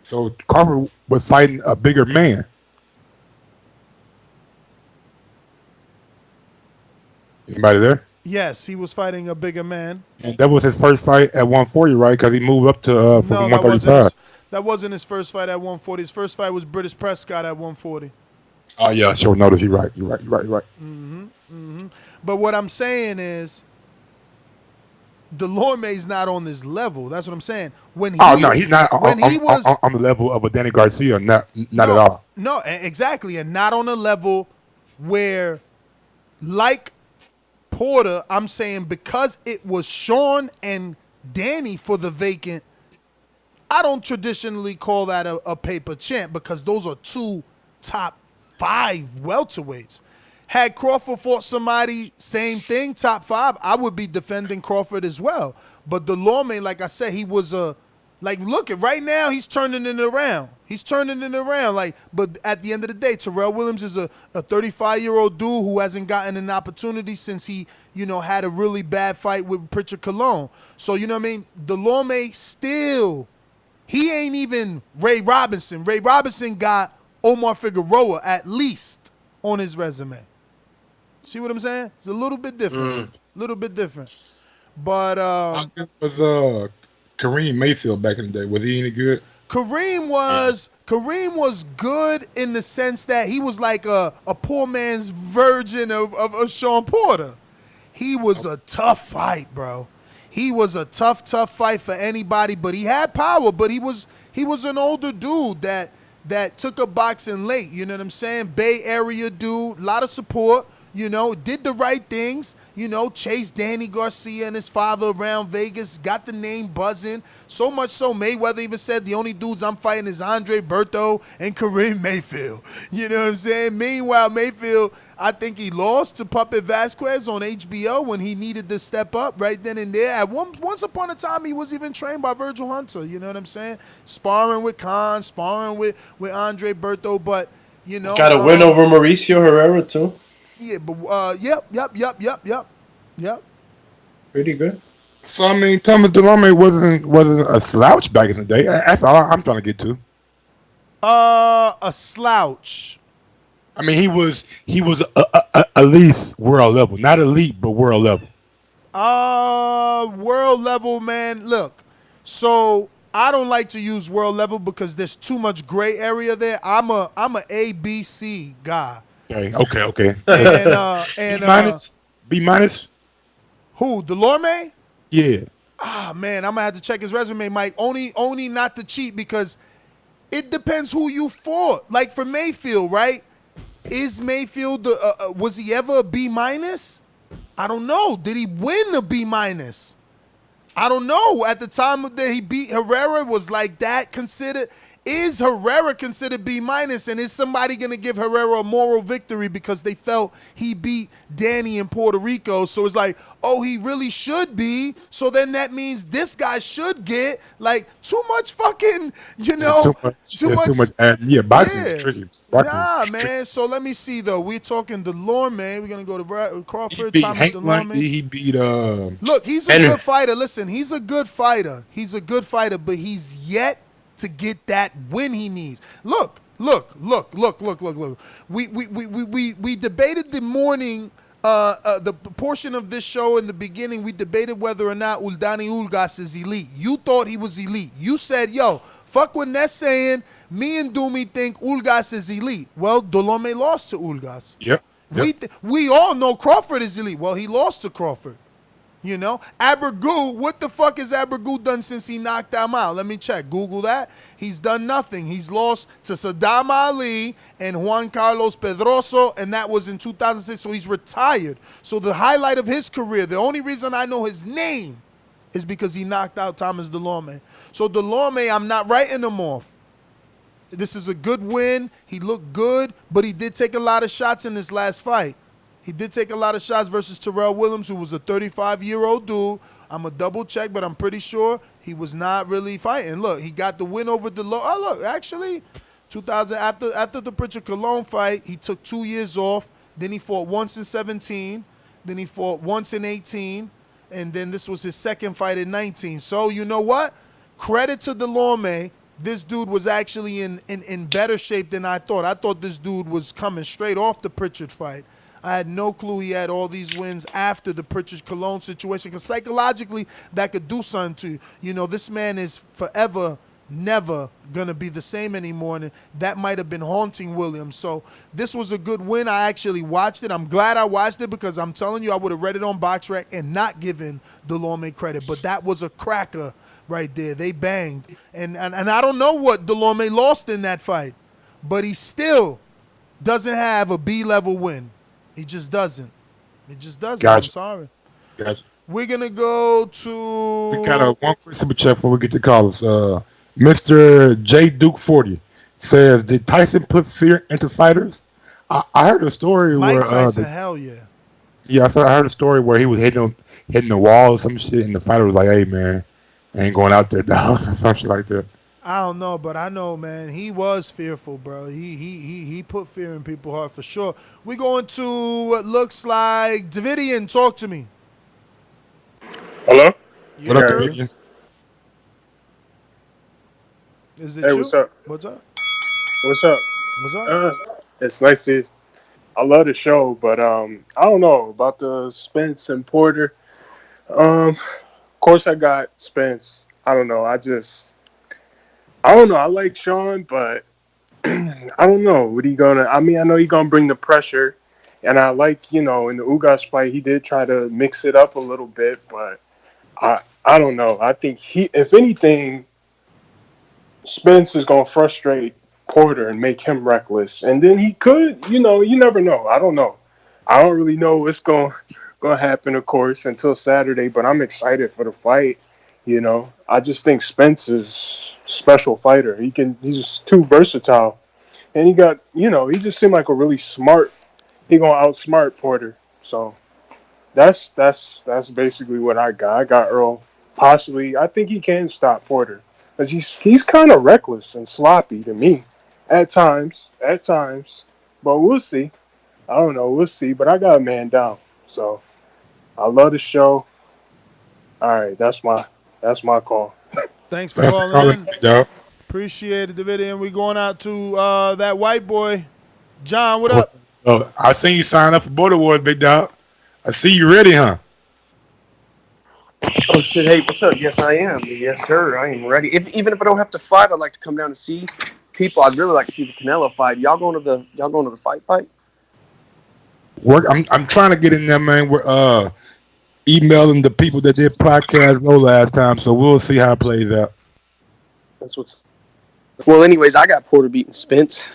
So Crawford was fighting a bigger man. Anybody there? Yes, he was fighting a bigger man. And that was his first fight at 140, right? Because he moved up to from 135. That wasn't his first fight at 140. His first fight was British Prescott at 140. Oh, yeah, sure. Notice you're right. But what I'm saying is, Delorme's not on this level. That's what I'm saying. He's not on the level of a Danny Garcia. Not at all. No, exactly. And not on a level where, like Porter, I'm saying because it was Shawn and Danny for the vacant, I don't traditionally call that a paper champ because those are 2 top 5 welterweights. Had Crawford fought somebody, same thing, top 5, I would be defending Crawford as well. But Delorme, like I said, he was a Like, look at right now, he's turning it around. Like, but at the end of the day, Terrell Williams is a 35-year-old dude who hasn't gotten an opportunity since he, had a really bad fight with Pritchard Colon. So, you know what I mean? Delorme still, he ain't even Ray Robinson. Ray Robinson got Omar Figueroa at least on his resume. See what I'm saying? It's a little bit different. But it was Kareem Mayfield back in the day. Was he any good? Kareem was good in the sense that he was like a poor man's version of Shawn Porter. He was a tough fight, bro. He was a tough fight for anybody, but he had power. But he was an older dude that took up boxing late. You know what I'm saying? Bay Area dude, a lot of support. Did the right things, chased Danny Garcia and his father around Vegas, got the name buzzing. So much so Mayweather even said the only dudes I'm fighting is Andre Berto and Kareem Mayfield. You know what I'm saying? Meanwhile, Mayfield, I think he lost to Puppet Vasquez on HBO when he needed to step up right then and there. Once upon a time, he was even trained by Virgil Hunter. You know what I'm saying? Sparring with Khan, sparring with Andre Berto, but, Got a win over Mauricio Herrera, too. Yeah, but yep. Pretty good. So I mean, Thomas Delorme wasn't a slouch back in the day. That's all I'm trying to get to. A slouch. I mean, he was at least world level, not elite, but world level. World level, man. Look, so I don't like to use world level because there's too much gray area there. I'm a ABC guy. Okay. And B minus. Who? Delorme? Yeah. Man, I'm gonna have to check his resume, Mike. Only not to cheat because it depends who you fought. Like for Mayfield, right? Is Mayfield was he ever a B minus? I don't know. Did he win a B minus? I don't know. At the time that he beat Herrera, was like that considered? Is Herrera considered B minus, and is somebody going to give Herrera a moral victory because they felt he beat Danny in Puerto Rico? So it's like, oh, he really should be. So then that means this guy should get like too much fucking, too much. Yeah, boxing is tricky. Man. So let me see though. We're talking Delorme. We're gonna go to Crawford. He beat Delorme. He beat. Look, he's a good fighter. Listen, he's a good fighter. But he's yet to get that win he needs. Look. We debated the morning, the portion of this show in the beginning. We debated whether or not Uldani Ulgas is elite. You thought he was elite. You said, yo, fuck what Ness saying. Me and Doomy think Ulgas is elite. Well, Delorme lost to Ulgas. Yep. We all know Crawford is elite. Well, he lost to Crawford. Abregu, what the fuck has Abregu done since he knocked him out? Let me check. Google that. He's done nothing. He's lost to Saddam Ali and Juan Carlos Pedroso, and that was in 2006, so he's retired. So the highlight of his career, the only reason I know his name is because he knocked out Thomas Delorme. So Delorme, I'm not writing him off. This is a good win. He looked good, but he did take a lot of shots in this last fight. He did take a lot of shots versus Terrell Williams, who was a 35-year-old dude. I'm a double check, but I'm pretty sure he was not really fighting. Look, he got the win over the look, actually, 2000 after the Pritchard Colon fight, he took 2 years off. Then he fought once in 17. Then he fought once in 18. And then this was his second fight in 19. So you know what? Credit to Delorme. This dude was actually in better shape than I thought. I thought this dude was coming straight off the Pritchard fight. I had no clue he had all these wins after the Pritchard Colon situation, because psychologically that could do something to you. This man is forever never going to be the same anymore, and that might have been haunting Williams. So this was a good win. I actually watched it. I'm glad I watched it because I'm telling you, I would have read it on BoxRec and not given Delorme credit. But that was a cracker right there. They banged. And I don't know what Delorme lost in that fight, but he still doesn't have a B-level win. He just doesn't. He just doesn't. Gotcha. I'm sorry. Gotcha. We're going to go to... We got one quick super chat before we get to callers. Mr. J. Duke 40 says, did Tyson put fear into fighters? I heard a story Mike where... Tyson, hell yeah. Yeah, I heard a story where he was hitting the wall or some shit, and the fighter was like, hey, man, ain't going out there, dog. Something like that. I don't know, but I know, man, he was fearful, bro. He put fear in people's heart for sure. We going to what looks like Davidian. Talk to me. Hello? What up, Davidian? Is it Hey, you? what's up? What's up? What's up? What's up? It's nice to. I love the show, but I don't know about the Spence and Porter. Of course, I got Spence. I don't know. I don't know. I like Shawn, but I don't know. What he gonna? I mean, I know he's gonna bring the pressure, and I like in the Ugas fight, he did try to mix it up a little bit, but I don't know. I think if anything, Spence is gonna frustrate Porter and make him reckless, and then he could. You never know. I don't know. I don't really know what's gonna happen, of course, until Saturday. But I'm excited for the fight. I just think Spence is a special fighter. He's just too versatile. And he just seemed like a really smart. He gonna outsmart Porter. So that's basically what I got. I got Earl. Possibly, I think he can stop Porter because he's kind of reckless and sloppy to me at times. But we'll see. I don't know. We'll see. But I got a man down. So I love the show. All right, that's my call. Thanks for calling in. Appreciate it, Davidian. We going out to that white boy, John. What up? Oh, I seen you sign up for Border Wars, big dog. I see you ready, huh? Oh shit! Hey, what's up? Yes, I am. Yes, sir. I am ready. Even if I don't have to fight, I'd like to come down and see people. I'd really like to see the Canelo fight. Y'all going to the fight? I'm trying to get in there, man. We're emailing the people that did podcast no last time, so we'll see how it plays out. That's what's. Well, anyways, I got Porter beating Spence.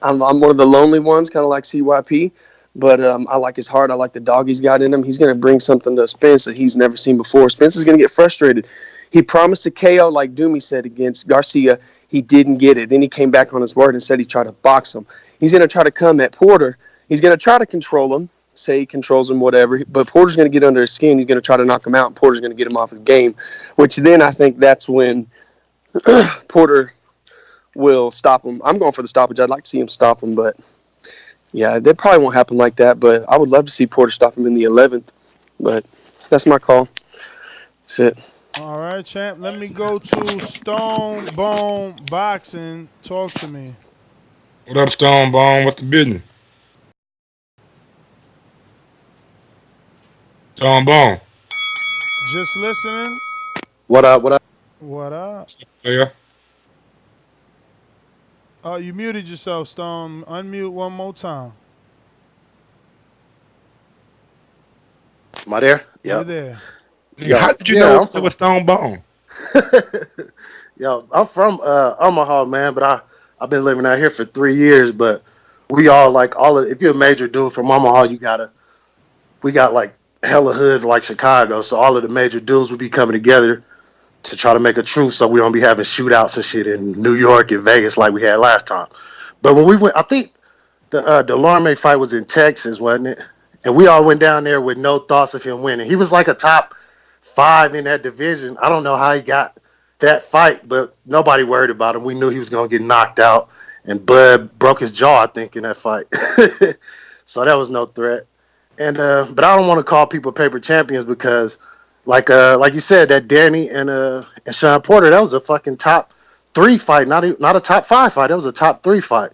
I'm one of the lonely ones, kind of like CYP. But I like his heart. I like the dog he's got in him. He's going to bring something to Spence that he's never seen before. Spence is going to get frustrated. He promised a KO like Doomy said against Garcia. He didn't get it. Then he came back on his word and said he tried to box him. He's going to try to come at Porter. He's going to try to control him, say he controls him, whatever. But Porter's going to get under his skin. He's going to try to knock him out, and Porter's going to get him off his game, which then I think that's when Porter will stop him. I'm going for the stoppage. I'd like to see him stop him, but yeah, that probably won't happen like that, but I would love to see Porter stop him in the 11th. But that's my call. That's it. All right, champ. Let me go to Stone Bone Boxing. Talk to me. What up, Stone Bone? What's the business? Stone Bone. Just listening. What up? What up? Yeah. Oh, you muted yourself, Stone. Unmute one more time. Am I there? Yeah. You're there. How did you know it was Stone Bone? Yo, I'm from Omaha, man, but I've been living out here for 3 years. But we all if you're a major dude from Omaha, we got like hella hoods like Chicago. So all of the major dudes will be coming together to try to make a truce so we don't be having shootouts and shit in New York and Vegas like we had last time. But when we went, I think the Delorme fight was in Texas, wasn't it? And we all went down there with no thoughts of him winning. He was like a top 5 in that division. I don't know how he got that fight, but nobody worried about him. We knew he was going to get knocked out, and Bud broke his jaw, I think, in that fight. So that was no threat. And but I don't want to call people paper champions because like you said, that Danny and Shawn Porter, that was a fucking top 3 fight, not a top 5 fight. That was a top 3 fight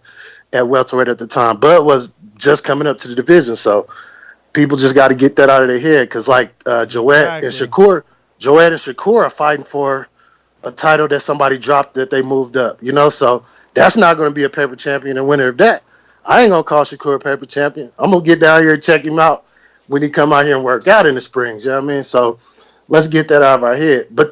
at welterweight at the time. Bud was just coming up to the division, so people just got to get that out of their head because Joette and Shakur are fighting for a title that somebody dropped that they moved up. So that's not going to be a paper champion and winner of that. I ain't gonna call Shakur a paper champion. I'm gonna get down here and check him out when he come out here and work out in the springs. You know what I mean? So let's get that out of our head. But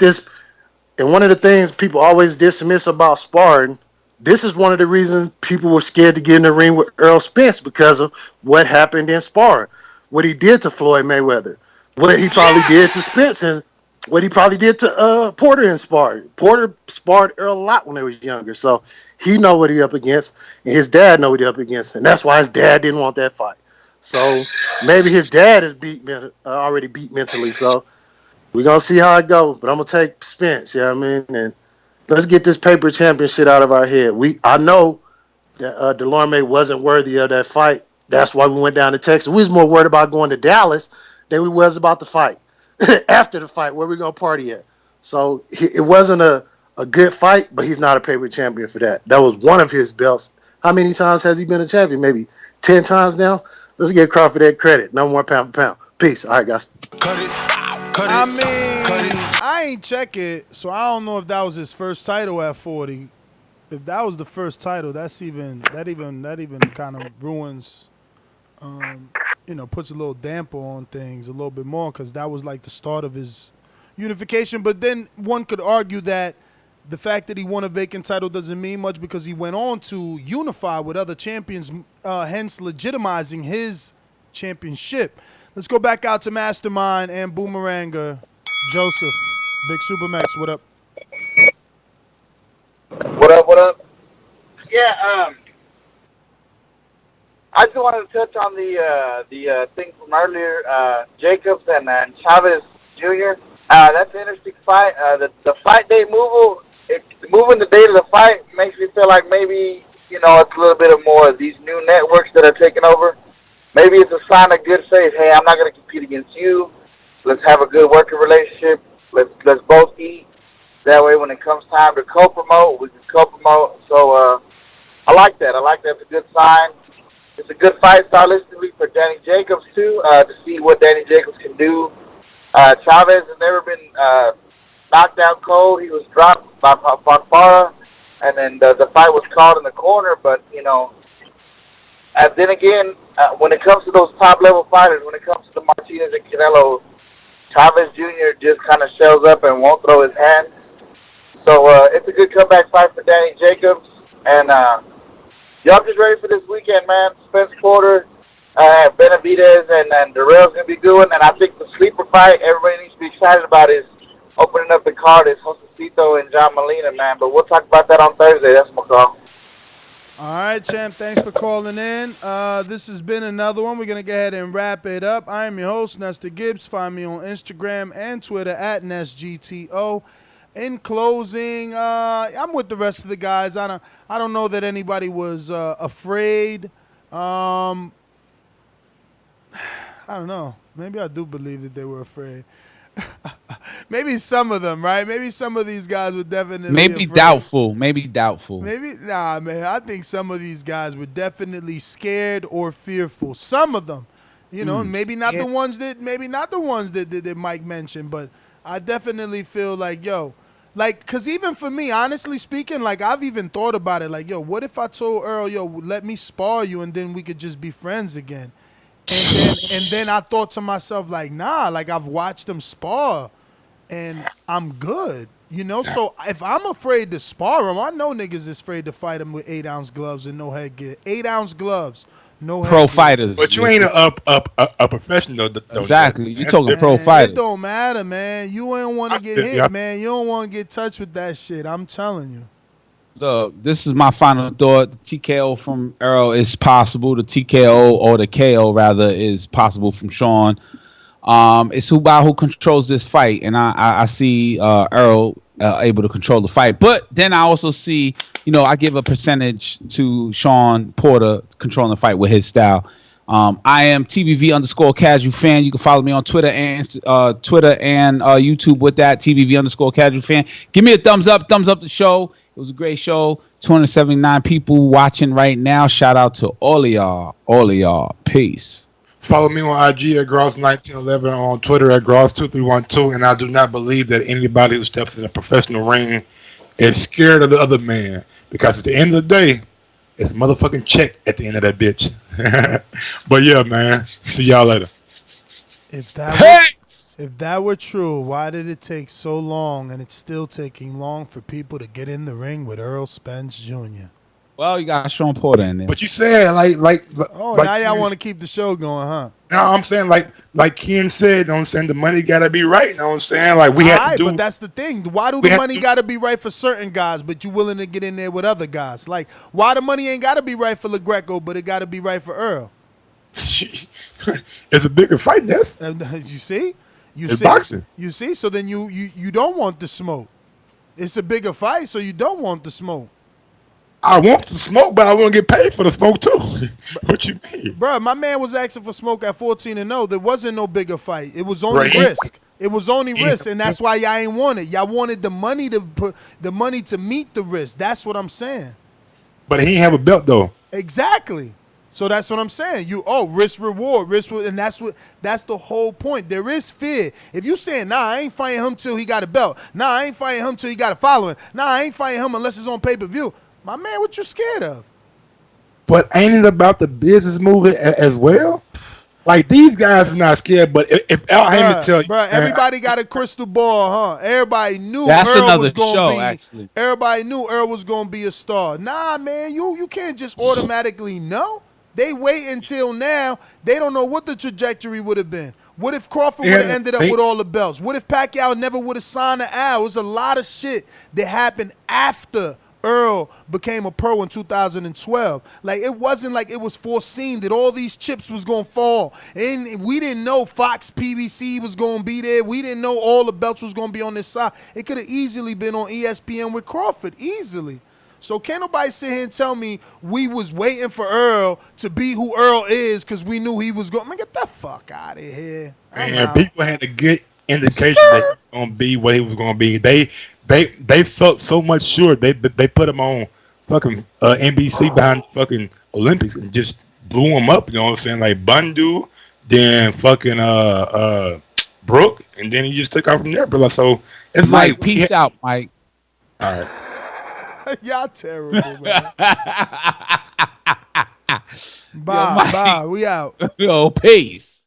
and one of the things people always dismiss about sparring, this is one of the reasons people were scared to get in the ring with Errol Spence because of what happened in sparring. What he did to Floyd Mayweather, what he probably did to Spence, and what he probably did to Porter in sparring. Porter sparred Errol a lot when they was younger, so he know what he up against, and his dad know what he up against, and that's why his dad didn't want that fight. So maybe his dad is already beat mentally. So We're going to see how it goes, but I'm going to take Spence, you know what I mean? And let's get this paper championship out of our head. I know that Delorme wasn't worthy of that fight. That's why we went down to Texas. We was more worried about going to Dallas than we was about the fight. After the fight, where we going to party at? So it wasn't a good fight, but he's not a paper champion for that. That was one of his belts. How many times has he been a champion? Maybe 10 times now? Let's give Crawford that credit. No more pound for pound. Peace. All right, guys. I ain't check it, so I don't know if that was his first title at 40. If that was the first title, that even kind of ruins, puts a little damper on things a little bit more, because that was like the start of his unification. But then one could argue that the fact that he won a vacant title doesn't mean much, because he went on to unify with other champions, hence legitimizing his championship. Let's go back out to Mastermind and Boomeranger. Joseph, Big Supermax, what up? What up? Yeah, I just wanted to touch on the thing from earlier, Jacobs and Chavez Jr. That's an interesting fight. The fight day moving the date of the fight makes me feel like maybe, it's a little bit of more of these new networks that are taking over. Maybe it's a sign of good faith. Hey, I'm not going to compete against you. Let's have a good working relationship. Let's both eat. That way, when it comes time to co-promote, we can co-promote. So I like that. It's a good sign. It's a good fight stylistically for Danny Jacobs, too, to see what Danny Jacobs can do. Chavez has never been knocked out cold. He was dropped by Fonfara, and then the fight was called in the corner. But, and then again, when it comes to those top-level fighters, when it comes to the Martinez and Canelo, Chavez Jr. just kind of shows up and won't throw his hand. So it's a good comeback fight for Danny Jacobs. And y'all just ready for this weekend, man. Spence Porter, Benavidez, and Darrell's going to be good one. And I think the sleeper fight everybody needs to be excited about is opening up the card is Josecito and John Molina, man. But we'll talk about that on Thursday. That's my call. All right, champ. Thanks for calling in. This has been another one. We're going to go ahead and wrap it up. I am your host, Nestor Gibbs. Find me on Instagram and Twitter at NestGTO. In closing, I'm with the rest of the guys. I don't know that anybody was afraid. I don't know. Maybe I do believe that they were afraid. Maybe some of them, right? Maybe some of these guys were definitely Maybe afraid. doubtful. Nah, man. I think some of these guys were definitely scared or fearful. Some of them, maybe not the ones that Mike mentioned, but I definitely feel like, because even for me, honestly speaking, like I've even thought about it, like, what if I told Earl, let me spar you and then we could just be friends again? And then I thought to myself, like, nah, like I've watched them spar and I'm good, So if I'm afraid to spar him, I know niggas is afraid to fight him with 8-ounce gloves and no headgear. 8-ounce gloves, no headgear. Pro fighters. But you ain't a professional, though. Exactly. You talking pro fighters. It don't matter, man. You ain't want to get hit, man. You don't want to get touched with that shit. I'm telling you. Look, this is my final thought. The TKO from Errol is possible. The TKO or the KO rather is possible from Shawn. It's who controls this fight, and I see Errol able to control the fight. But then I also see, I give a percentage to Shawn Porter controlling the fight with his style. I am TBV_casual fan. You can follow me on Twitter and YouTube with that TBV_casual fan. Give me a thumbs up the show. It was a great show. 279 people watching right now. Shout out to all of y'all. Peace. Follow me on IG at Gross1911, on Twitter at Gross2312, and I do not believe that anybody who steps in a professional ring is scared of the other man, because at the end of the day, it's a motherfucking check at the end of that bitch. But yeah, man. See y'all later. If that were true, why did it take so long, and it's still taking long, for people to get in the ring with Errol Spence Jr.? Well, you got Shawn Porter in there. But you said like now y'all want to keep the show going, huh? No, I'm saying like Ken said, know what I'm saying, the money gotta be right, know what I'm saying? Like we have to do. But that's the thing. Why do the money gotta be right for certain guys, but you willing to get in there with other guys? Like, why the money ain't gotta be right for LaGreco, but it gotta be right for Earl? It's a bigger fight, Ness. You see? It's boxing. You see? So then you don't want the smoke. It's a bigger fight, so you don't want the smoke. I want the smoke, but I want to get paid for the smoke too. What you mean? Bro, my man was asking for smoke at 14-0. There wasn't no bigger fight. It was only risk. It was only risk, and that's why y'all ain't want it. Y'all wanted the money to meet the risk. That's what I'm saying. But he ain't have a belt though. Exactly. So that's what I'm saying. Risk reward, and that's the whole point. There is fear. If you saying, nah, I ain't fighting him till he got a belt. Nah, I ain't fighting him till he got a following. Nah, I ain't fighting him unless it's on pay-per-view. My man, what you scared of? But ain't it about the business moving as well? Like, these guys are not scared, but if Al Heyman tell you... Bro, everybody got a crystal ball, huh? Everybody knew That's Earl another was going show, to be... actually. Everybody knew Earl was going to be a star. Nah, man, you can't just automatically know. They wait until now. They don't know what the trajectory would have been. What if Crawford would have ended up with all the belts? What if Pacquiao never would have signed to Al? It was a lot of shit that happened after Earl became a pro in 2012. Like, it wasn't like it was foreseen that all these chips was going to fall. And we didn't know Fox PBC was going to be there. We didn't know all the belts was going to be on this side. It could have easily been on ESPN with Crawford, easily. So can't nobody sit here and tell me we was waiting for Earl to be who Earl is because we knew he was going. Man, get the fuck out of here. And people had a good indication that he was going to be what he was going to be. They felt so much sure they put him on fucking NBC behind fucking Olympics and just blew him up. You know what I'm saying? Like Bundu, then fucking Brooke, and then he just took off from there. But so it's Mike, like peace out, Mike. All right. Y'all terrible, man. Bye. We out. Yo, peace.